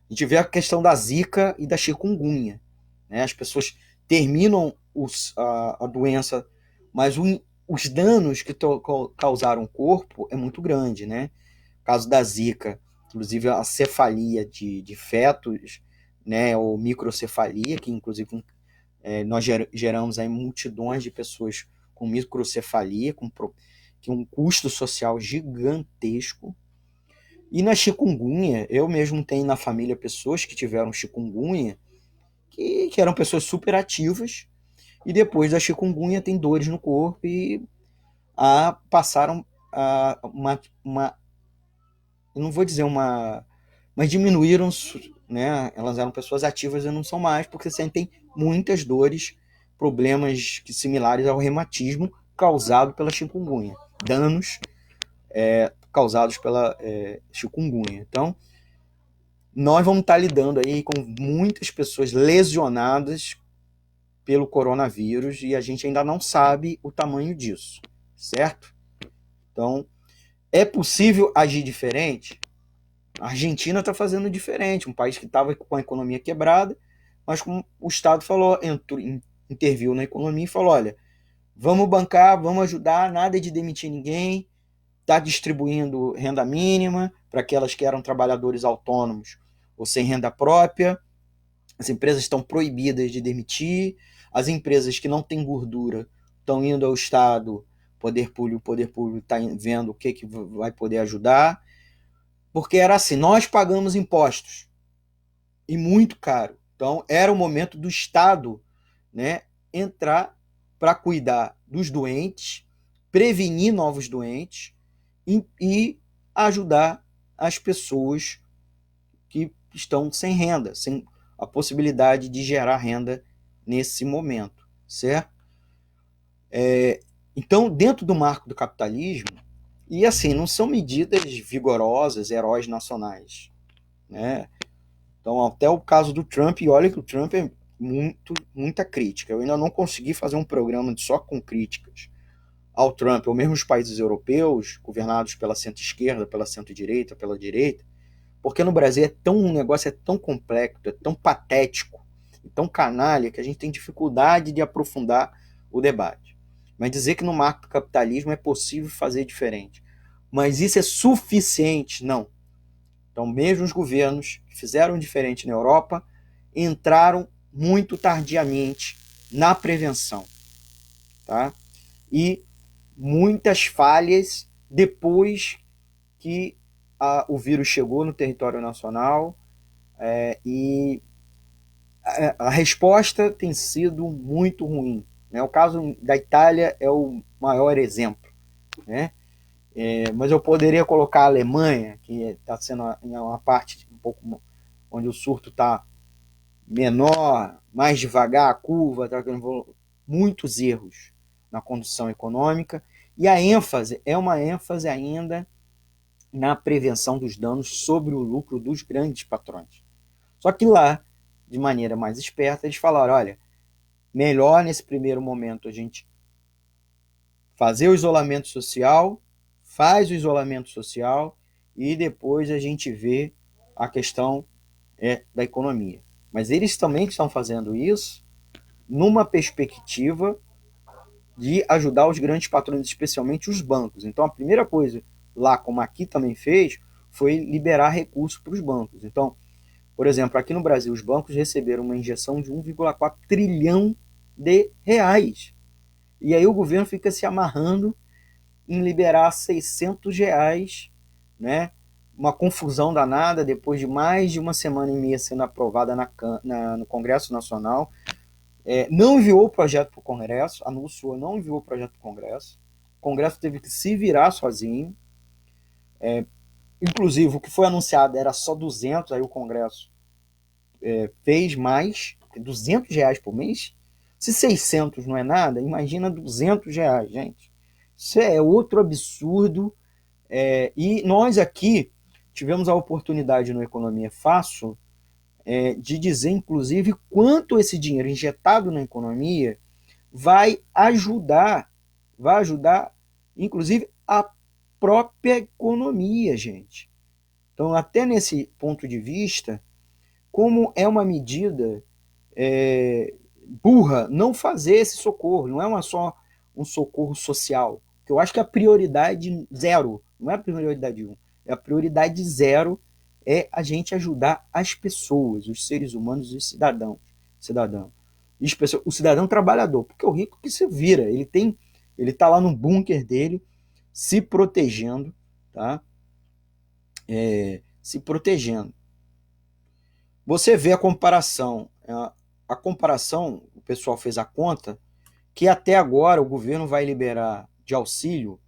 A: A gente vê a questão da zika e da chikungunya, né? As pessoas terminam a doença, mas os danos que causaram o corpo é muito grande, né? No caso da zika, inclusive a cefalia de fetos, né? Ou microcefalia, que inclusive nós geramos aí multidões de pessoas com microcefalia, que um custo social gigantesco. E na chikungunya, eu mesmo tenho na família pessoas que tiveram chikungunya, que eram pessoas super ativas, e depois da chikungunya tem dores no corpo e passaram a eu não vou dizer mas diminuíram, né? Elas eram pessoas ativas e não são mais, porque sentem muitas dores, problemas similares ao reumatismo causado pela chikungunya, danos causados pela chikungunya. Então, nós vamos estar lidando aí com muitas pessoas lesionadas pelo coronavírus e a gente ainda não sabe o tamanho disso, certo? Então, é possível agir diferente? A Argentina está fazendo diferente, um país que estava com a economia quebrada, mas como o Estado falou, interviu na economia e falou: olha, vamos bancar, vamos ajudar, nada de demitir ninguém, está distribuindo renda mínima para aquelas que eram trabalhadores autônomos ou sem renda própria. As empresas estão proibidas de demitir, as empresas que não têm gordura estão indo ao Estado, o poder público está vendo o que vai poder ajudar, porque era assim, nós pagamos impostos, e muito caro. Então, era o momento do Estado, né, entrar para cuidar dos doentes, prevenir novos doentes e ajudar as pessoas que estão sem renda, sem a possibilidade de gerar renda nesse momento, certo? Então, dentro do marco do capitalismo, e assim, não são medidas vigorosas, heróis nacionais, né? Então, até o caso do Trump, e olha que o Trump é muita crítica. Eu ainda não consegui fazer um programa só com críticas ao Trump, ou mesmo os países europeus, governados pela centro-esquerda, pela centro-direita, pela direita, porque no Brasil o negócio é tão complexo, é tão patético, e tão canalha, que a gente tem dificuldade de aprofundar o debate. Mas dizer que no marco do capitalismo é possível fazer diferente. Mas isso é suficiente? Não. Então, mesmo os governos que fizeram diferente na Europa entraram muito tardiamente na prevenção, tá? E muitas falhas depois que o vírus chegou no território nacional, e a resposta tem sido muito ruim, né? O caso da Itália é o maior exemplo, né? Mas eu poderia colocar a Alemanha, que está sendo uma parte um pouco onde o surto está menor, mais devagar, a curva, tá, muitos erros na condução econômica, e a ênfase é uma ênfase ainda na prevenção dos danos sobre o lucro dos grandes patrões. Só que lá, de maneira mais esperta, eles falaram: olha, melhor nesse primeiro momento a gente fazer o isolamento social, faz o isolamento social e depois a gente vê a questão da economia. Mas eles também estão fazendo isso numa perspectiva de ajudar os grandes patrões, especialmente os bancos. Então, a primeira coisa, lá como aqui também fez, foi liberar recursos para os bancos. Então, por exemplo, aqui no Brasil, os bancos receberam uma injeção de 1,4 trilhão de reais. E aí o governo fica se amarrando em liberar 600 reais, né? Uma confusão danada, depois de mais de uma semana e meia sendo aprovada no Congresso Nacional. Não enviou o projeto para o Congresso, anunciou, não enviou o projeto para o Congresso. O Congresso teve que se virar sozinho. Inclusive, o que foi anunciado era só 200, aí o Congresso fez mais, 200 reais por mês. Se 600 não é nada, imagina 200 reais, gente. Isso é outro absurdo. E nós aqui tivemos a oportunidade no Economia Fácil de dizer, inclusive, quanto esse dinheiro injetado na economia vai ajudar, inclusive, a própria economia, gente. Então, até nesse ponto de vista, como é uma medida burra não fazer esse socorro, não é só um socorro social, que eu acho que é a prioridade zero, não é a prioridade 1, é a prioridade zero, é a gente ajudar as pessoas, os seres humanos, os cidadãos. O cidadão trabalhador, porque o rico que se vira, ele tá lá no bunker dele, se protegendo, tá? Se protegendo. Você vê a comparação, o pessoal fez a conta, que até agora o governo vai liberar de auxílio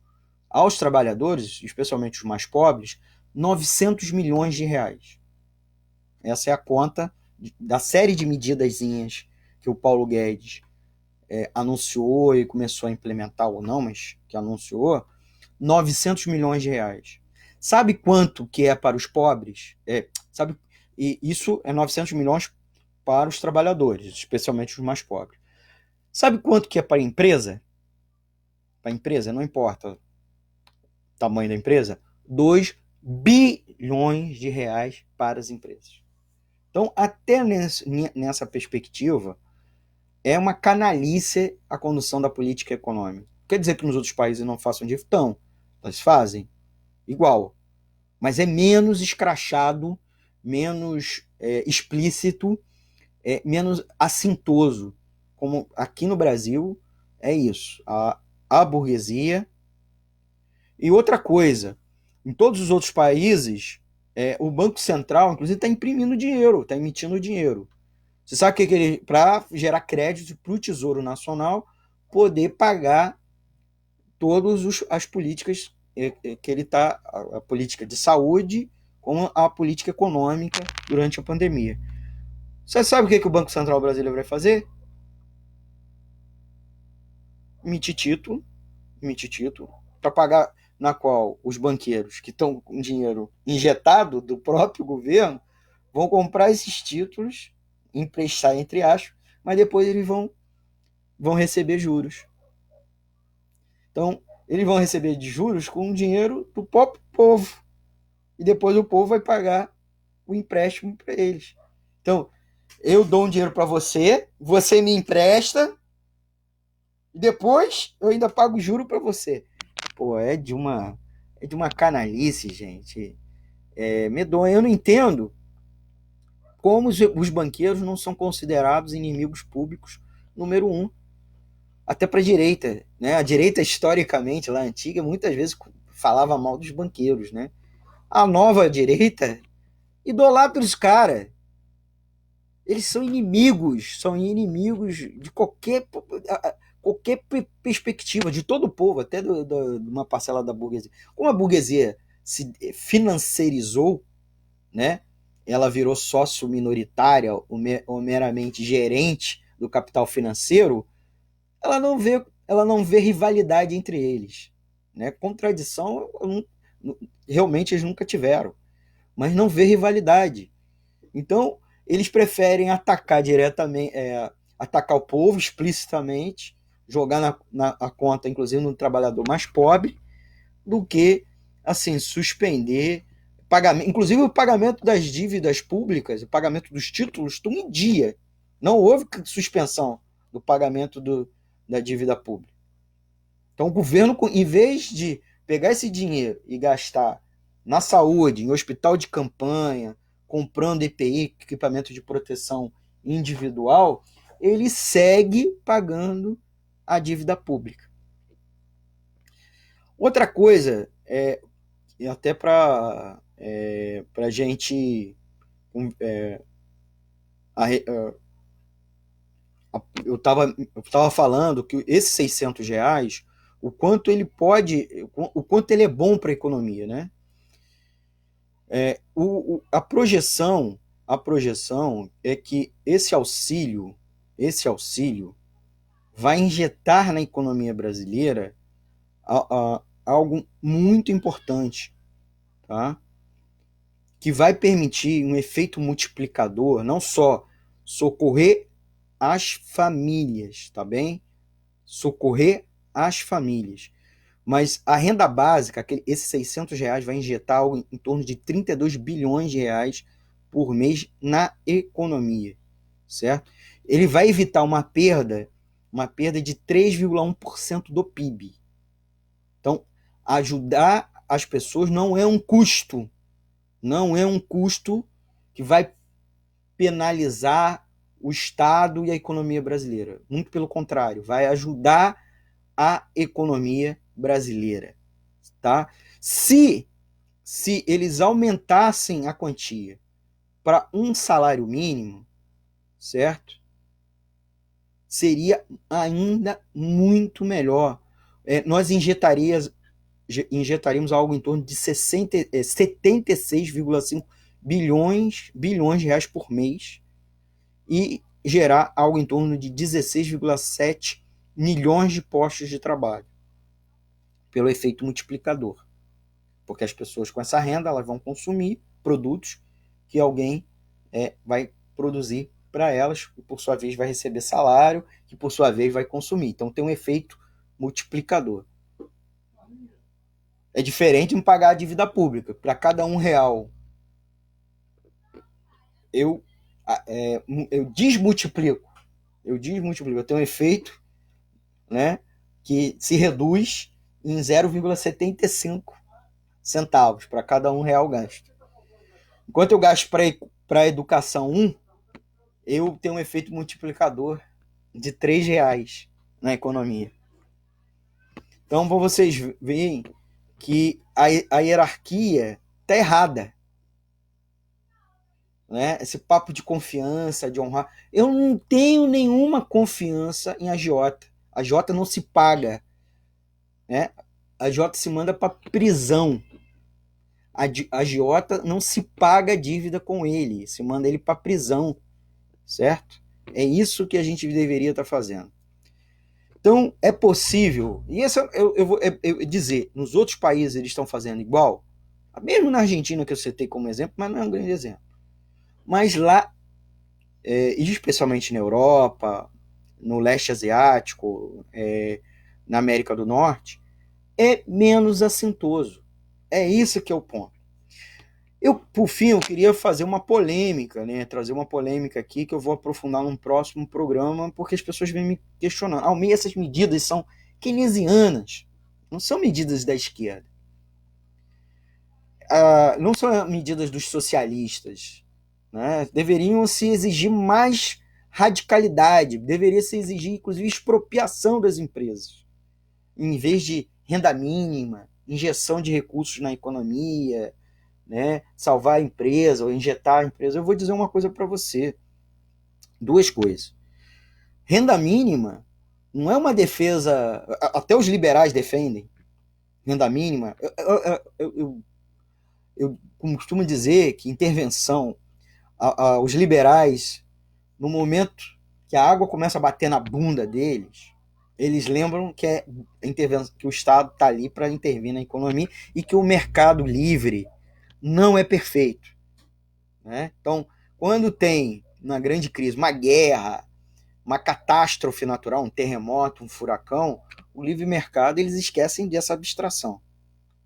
A: aos trabalhadores, especialmente os mais pobres, 900 milhões de reais. Essa é a conta da série de medidazinhas que o Paulo Guedes anunciou e começou a implementar ou não, mas que anunciou, 900 milhões de reais. Sabe quanto que é para os pobres? E isso é 900 milhões para os trabalhadores, especialmente os mais pobres. Sabe quanto que é para a empresa? Para a empresa, não importa o tamanho da empresa, 2 bilhões de reais para as empresas. Então, até nessa perspectiva, é uma canalice a condução da política econômica. Quer dizer que nos outros países não façam disso? Então, eles fazem igual, mas é menos escrachado, menos explícito, menos assintoso. Como aqui no Brasil, é isso. A burguesia. E outra coisa, em todos os outros países, o Banco Central, inclusive, está imprimindo dinheiro, está emitindo dinheiro. Você sabe que ele, para gerar crédito para o Tesouro Nacional, poder pagar todas as políticas que ele está, a política de saúde, como a política econômica durante a pandemia. Você sabe o que o Banco Central brasileiro vai fazer? Emitir título para pagar, na qual os banqueiros que estão com dinheiro injetado do próprio governo vão comprar esses títulos, emprestar entre aspas, mas depois eles vão receber juros. Então, eles vão receber de juros com o dinheiro do próprio povo. E depois o povo vai pagar o empréstimo para eles. Então, eu dou um dinheiro para você, você me empresta, e depois eu ainda pago juro para você. Pô, é de uma canalice, gente. Medonha. Eu não entendo como os banqueiros não são considerados inimigos públicos número 1. Até para a direita, né? A direita, historicamente, lá antiga, muitas vezes falava mal dos banqueiros, né? A nova direita idolatra os caras. Eles são inimigos de qualquer perspectiva, de todo o povo, até de uma parcela da burguesia. Como a burguesia se financeirizou, né? Ela virou sócio minoritária ou meramente gerente do capital financeiro, ela não vê rivalidade entre eles, né? Contradição realmente eles nunca tiveram, mas não vê rivalidade. Então eles preferem atacar diretamente, atacar o povo explicitamente, jogar na conta, inclusive, no trabalhador mais pobre, do que assim suspender pagamento, inclusive o pagamento das dívidas públicas, o pagamento dos títulos estão em dia. Não houve suspensão do pagamento da dívida pública. Então o governo, em vez de pegar esse dinheiro e gastar na saúde, em hospital de campanha, comprando EPI, equipamento de proteção individual, ele segue pagando a dívida pública. Outra coisa, até para a gente... eu estava falando que esses R$600, o quanto ele é bom para a economia, né? A projeção é que esse auxílio vai injetar na economia brasileira algo muito importante, tá? Que vai permitir um efeito multiplicador, não só socorrer as famílias, tá bem? Socorrer as famílias. Mas a renda básica, esses R$600 vai injetar algo em torno de 32 bilhões de reais por mês na economia, certo? Ele vai evitar uma perda de 3,1% do PIB. Então, ajudar as pessoas não é um custo que vai penalizar o Estado e a economia brasileira. Muito pelo contrário, vai ajudar a economia brasileira, tá? Se eles aumentassem a quantia para um salário mínimo, certo? Seria ainda muito melhor. Nós injetaríamos algo em torno de 76,5 bilhões de reais por mês e gerar algo em torno de 16,7 milhões de postos de trabalho, pelo efeito multiplicador. Porque as pessoas com essa renda elas vão consumir produtos que alguém vai produzir para elas, e por sua vez vai receber salário, que por sua vez vai consumir. Então tem um efeito multiplicador. É diferente de pagar a dívida pública. Para cada R$1, eu desmultiplico. Eu tenho um efeito, né, que se reduz em 0,75 centavos para cada R$1 gasto. Enquanto eu gasto para a educação 1, eu tenho um efeito multiplicador de R$3 na economia. Então, para vocês verem que a hierarquia está errada. Né? Esse papo de confiança, de honrar. Eu não tenho nenhuma confiança em agiota. A agiota não se paga. Né? A agiota se manda para prisão. A agiota não se paga a dívida com ele. Se manda ele para prisão. Certo? É isso que a gente deveria estar fazendo. Então, é possível, e isso eu vou dizer, nos outros países eles estão fazendo igual, mesmo na Argentina, que eu citei como exemplo, mas não é um grande exemplo. Mas lá, especialmente na Europa, no leste asiático, na América do Norte, é menos assintoso. É isso que é o ponto. Por fim, eu queria fazer uma polêmica, né? Trazer uma polêmica aqui que eu vou aprofundar num próximo programa, porque as pessoas vêm me questionando. Almeida, essas medidas são keynesianas, não são medidas da esquerda. Não são medidas dos socialistas. Né? Deveriam se exigir mais radicalidade, deveria se exigir, inclusive, expropriação das empresas, em vez de renda mínima, injeção de recursos na economia, né, salvar a empresa ou injetar a empresa. Eu vou dizer uma coisa para você. Duas coisas. Renda mínima não é uma defesa... Até os liberais defendem renda mínima. Eu costumo dizer que intervenção... Os liberais, no momento que a água começa a bater na bunda deles, eles lembram que, que o Estado está ali para intervir na economia e que o mercado livre não é perfeito. Né? Então, quando tem uma grande crise, uma guerra, uma catástrofe natural, um terremoto, um furacão, o livre mercado, eles esquecem dessa abstração.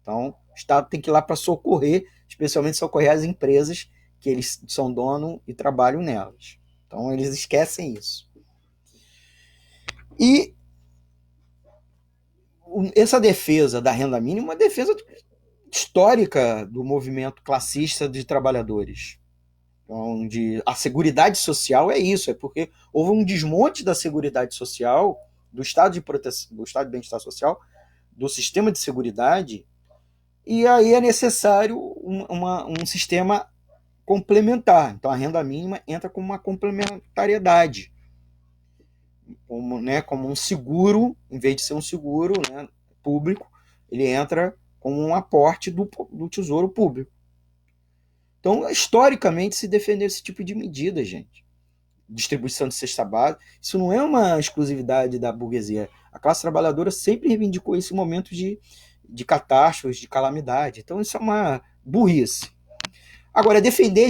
A: Então, o Estado tem que ir lá para socorrer, especialmente socorrer as empresas que eles são dono e trabalham nelas. Então, eles esquecem isso. E essa defesa da renda mínima é uma defesa histórica do movimento classista de trabalhadores. Onde a Seguridade Social é isso, é porque houve um desmonte da Seguridade Social, do Estado de proteção, do Estado de Bem-Estar Social, do sistema de seguridade, e aí é necessário um sistema complementar. Então a renda mínima entra como uma complementariedade, como um seguro, em vez de ser um seguro, né, público, ele entra como um aporte do tesouro público. Então, historicamente, se defendeu esse tipo de medida, gente. Distribuição de cesta básica, isso não é uma exclusividade da burguesia. A classe trabalhadora sempre reivindicou esse momento de catástrofes, de calamidade. Então, isso é uma burrice. Agora, defender,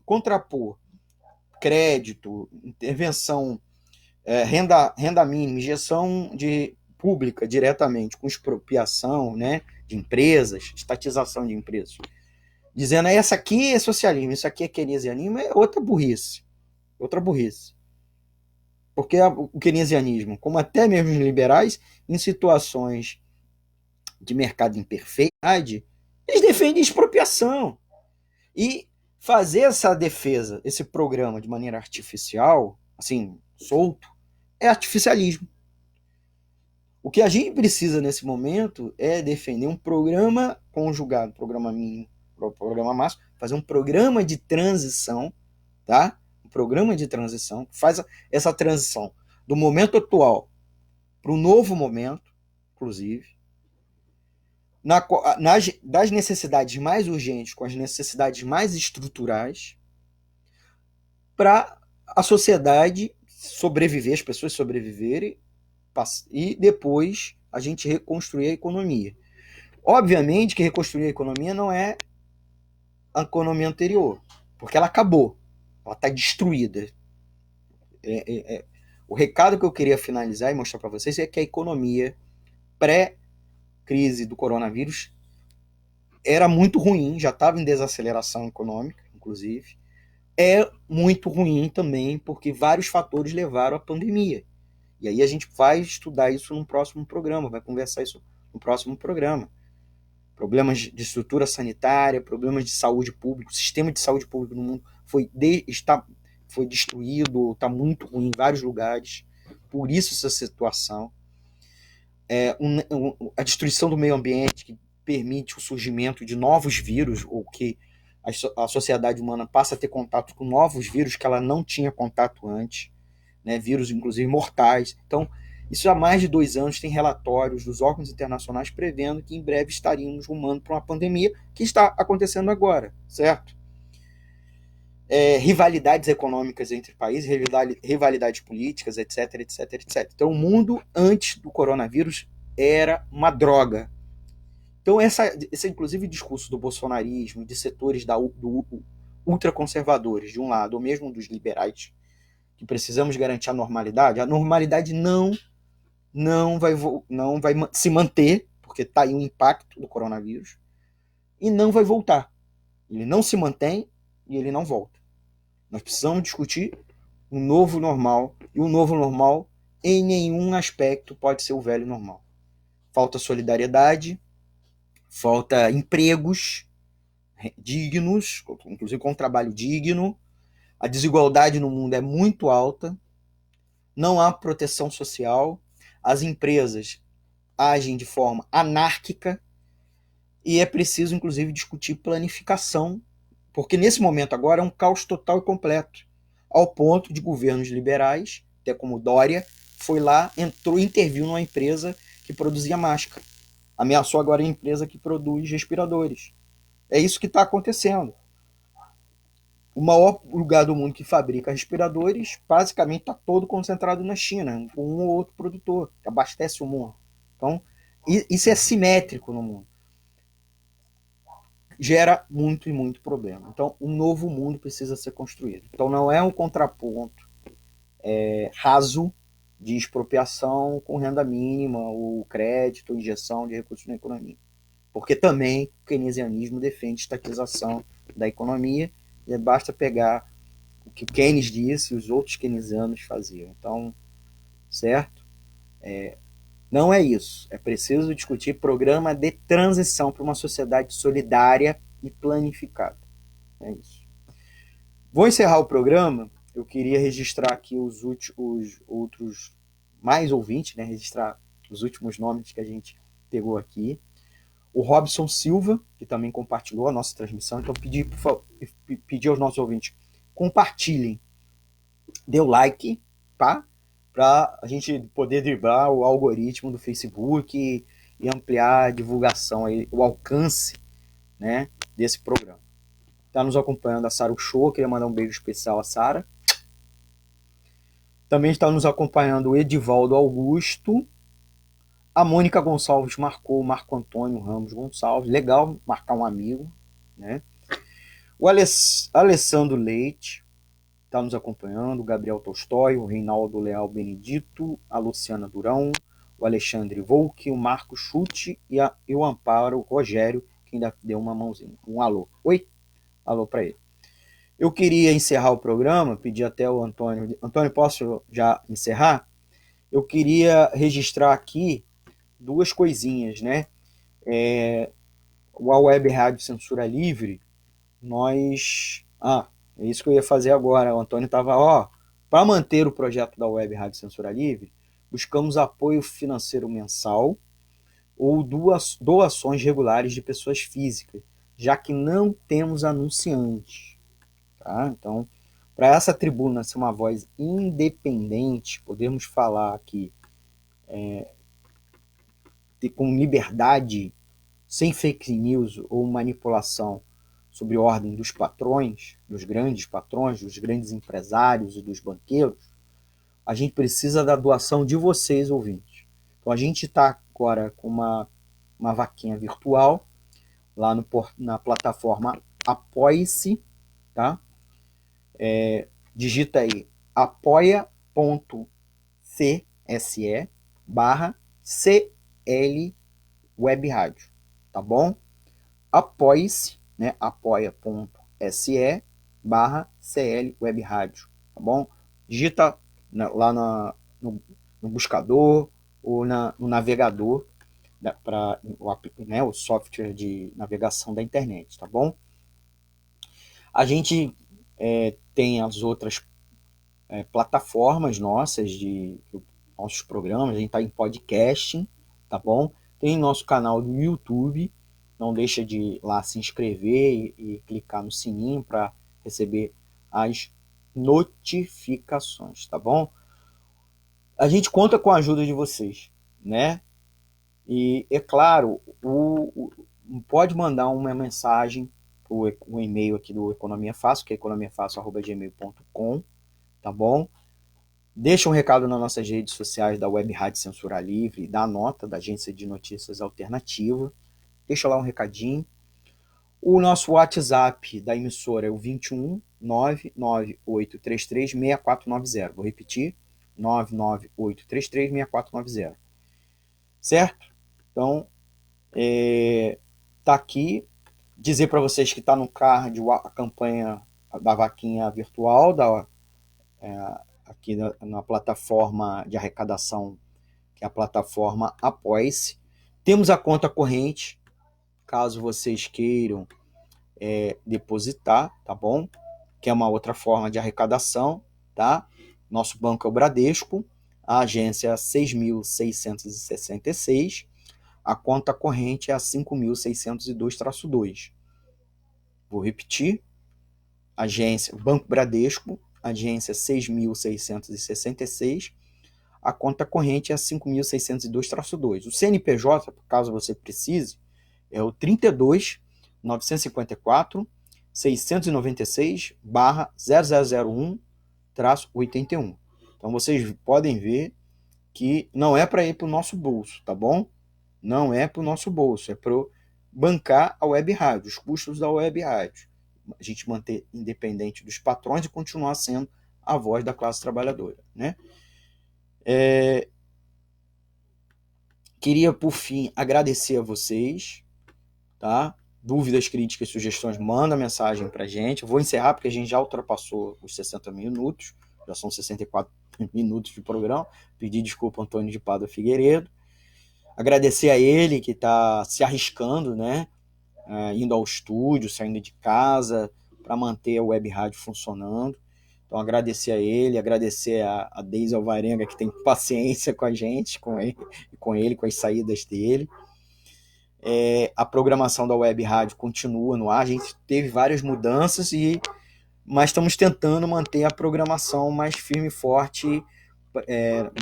A: contrapor crédito, intervenção, renda mínima, injeção pública diretamente com expropriação, né, de empresas, estatização de empresas, dizendo essa aqui é socialismo, isso aqui é keynesianismo, é outra burrice. Outra burrice. Porque o keynesianismo, como até mesmo os liberais, em situações de mercado imperfeidade, eles defendem expropriação. E fazer essa defesa, esse programa de maneira artificial, assim, solto, é artificialismo. O que a gente precisa nesse momento é defender um programa conjugado, programa mínimo, programa máximo, fazer um programa de transição, tá? Um programa de transição, que faz essa transição do momento atual para um novo momento, inclusive, das necessidades mais urgentes com as necessidades mais estruturais, para a sociedade sobreviver, as pessoas sobreviverem e depois a gente reconstruir a economia. Obviamente que reconstruir a economia não é a economia anterior, porque ela acabou, ela está destruída. O recado que eu queria finalizar e mostrar para vocês é que a economia pré-crise do coronavírus era muito ruim, já estava em desaceleração econômica, inclusive. É muito ruim também, porque vários fatores levaram à pandemia. E aí a gente vai estudar isso no próximo programa, vai conversar isso no próximo programa. Problemas de estrutura sanitária, problemas de saúde pública, o sistema de saúde pública no mundo foi destruído, está muito ruim em vários lugares. Por isso essa situação. A destruição do meio ambiente, que permite o surgimento de novos vírus, ou que a sociedade humana passa a ter contato com novos vírus que ela não tinha contato antes, né? Vírus inclusive mortais. Então, isso há mais de 2 anos tem relatórios dos órgãos internacionais prevendo que em breve estaríamos rumando para uma pandemia que está acontecendo agora, certo? Rivalidades econômicas entre países, rivalidades políticas, etc, etc, etc. Então, o mundo antes do coronavírus era uma droga. Então, esse inclusive discurso do bolsonarismo, de setores do ultraconservadores, de um lado, ou mesmo dos liberais, que precisamos garantir a normalidade não vai se manter, porque está aí o impacto do coronavírus, e não vai voltar. Ele não se mantém e ele não volta. Nós precisamos discutir um novo normal, e o novo normal em nenhum aspecto pode ser o velho normal. Falta solidariedade, falta empregos dignos, inclusive com um trabalho digno. A desigualdade no mundo é muito alta, não há proteção social, as empresas agem de forma anárquica e é preciso, inclusive, discutir planificação, porque nesse momento agora é um caos total e completo, ao ponto de governos liberais, até como Dória, foi lá, entrou e interviu numa empresa que produzia máscara. Ameaçou agora a empresa que produz respiradores. É isso que está acontecendo. O maior lugar do mundo que fabrica respiradores, basicamente está todo concentrado na China, com um ou outro produtor, que abastece o mundo. Então, isso é simétrico no mundo. Gera muito e muito problema. Então, um novo mundo precisa ser construído. Então, não é um contraponto raso de expropriação com renda mínima, ou crédito, ou injeção de recursos na economia. Porque também o keynesianismo defende estatização da economia, e basta pegar o que Keynes disse e os outros keynesianos faziam. Então, certo? Não é isso. É preciso discutir programa de transição para uma sociedade solidária e planificada. É isso. Vou encerrar o programa. Eu queria registrar aqui os outros mais ouvintes, né? Registrar os últimos nomes que a gente pegou aqui. O Robson Silva, que também compartilhou a nossa transmissão. Então, pedir aos nossos ouvintes, compartilhem, dê o like, tá? Para a gente poder driblar o algoritmo do Facebook e ampliar a divulgação, aí, o alcance, né, desse programa. Está nos acompanhando a Sara Show, queria mandar um beijo especial a Sara. Também está nos acompanhando o Edivaldo Augusto. A Mônica Gonçalves marcou o Marco Antônio Ramos Gonçalves. Legal marcar um amigo, né? O Alessandro Leite está nos acompanhando, o Gabriel Tolstói, o Reinaldo Leal Benedito, a Luciana Durão, o Alexandre Volk, o Marco Chute e o Amparo Rogério, que ainda deu uma mãozinha. Um alô. Oi? Alô para ele. Eu queria encerrar o programa, pedir até o Antônio. Antônio, posso já encerrar? Eu queria registrar aqui duas coisinhas, né? A Web Rádio Censura Livre, nós... é isso que eu ia fazer agora. O Antônio estava, para manter o projeto da Web Rádio Censura Livre, buscamos apoio financeiro mensal ou doações regulares de pessoas físicas, já que não temos anunciantes. Tá? Então, para essa tribuna ser uma voz independente, podemos falar aqui com liberdade, sem fake news ou manipulação sobre ordem dos patrões, dos grandes empresários e dos banqueiros, a gente precisa da doação de vocês, ouvintes. Então a gente está agora com uma vaquinha virtual lá na plataforma Apoie-se, tá? Digita aí apoia.cse/CL Web Rádio, tá bom? Apoie-se, né? apoia.se/CL Web Rádio, tá bom? Digita lá no buscador ou no navegador para o software de navegação da internet, tá bom? A gente tem as outras plataformas nossas de nossos programas, a gente está em podcasting, tá bom? Tem nosso canal do YouTube, não deixa de ir lá se inscrever e clicar no sininho para receber as notificações, tá bom? A gente conta com a ajuda de vocês, né? E, é claro, pode mandar uma mensagem o e-mail aqui do Economia Fácil, que é economiafácil@gmail.com, tá bom? Deixa um recado nas nossas redes sociais da Web Rádio Censura Livre, da Nota, da Agência de Notícias Alternativa. Deixa lá um recadinho. O nosso WhatsApp da emissora é o 21 99833 6490. Vou repetir, 99833 6490. Certo? Então, tá aqui. Dizer para vocês que está no card a campanha da vaquinha virtual, aqui na plataforma de arrecadação, que é a plataforma Apoie-se. Temos a conta corrente, caso vocês queiram depositar, tá bom? Que é uma outra forma de arrecadação, tá? Nosso banco é o Bradesco, a agência é 6.666, a conta corrente é a 5.602-2. Vou repetir, agência Banco Bradesco, agência 6.666, a conta corrente é a 5.602-2. O CNPJ, caso você precise, é o 32 954 696/0001-81. Então vocês podem ver que não é para ir para o nosso bolso, tá bom? Não é para o nosso bolso, é para bancar a web rádio, os custos da web rádio. A gente manter independente dos patrões e continuar sendo a voz da classe trabalhadora, né? Queria, por fim, agradecer a vocês, tá? Dúvidas, críticas, sugestões, manda mensagem pra gente. Eu vou encerrar porque a gente já ultrapassou os 60 minutos, já são 64 minutos de programa. Pedir desculpa ao Antônio de Pádua Figueiredo. Agradecer a ele que está se arriscando, né? Indo ao estúdio, saindo de casa, para manter a web rádio funcionando. Então, agradecer a ele, agradecer a Deise Alvarenga, que tem paciência com a gente, com ele, com as saídas dele. A programação da web rádio continua no ar. A gente teve várias mudanças, mas estamos tentando manter a programação mais firme e forte,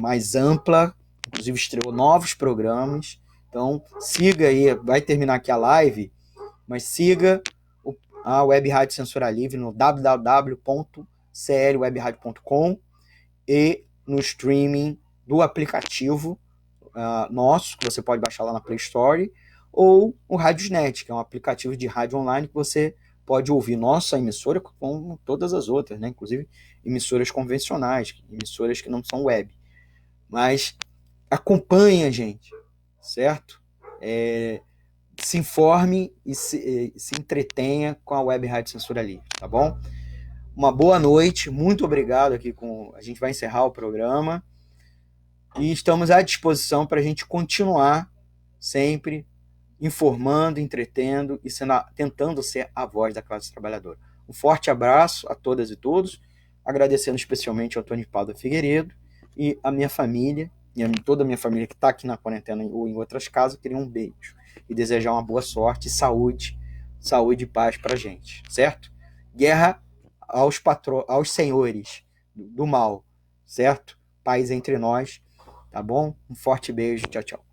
A: mais ampla. Inclusive, estreou novos programas. Então, siga aí, vai terminar aqui a live, mas siga a Web Rádio Censura Livre no www.crwebradio.com e no streaming do aplicativo nosso, que você pode baixar lá na Play Store, ou o Radiosnet, que é um aplicativo de rádio online que você pode ouvir nossa emissora como todas as outras, né? Inclusive emissoras convencionais, emissoras que não são web. Mas acompanhe a gente, certo? Se informe e se entretenha com a Web Rádio Censura Livre, tá bom? Uma boa noite, muito obrigado aqui a gente vai encerrar o programa e estamos à disposição para a gente continuar sempre informando, entretendo e tentando ser a voz da classe trabalhadora. Um forte abraço a todas e todos, agradecendo especialmente ao Antônio de Pádua Figueiredo e a minha família, e toda a minha família que está aqui na quarentena ou em outras casas, queria um beijo e desejar uma boa sorte e saúde e paz para a gente, certo? Guerra aos senhores do mal, certo? Paz entre nós, tá bom? Um forte beijo, tchau, tchau.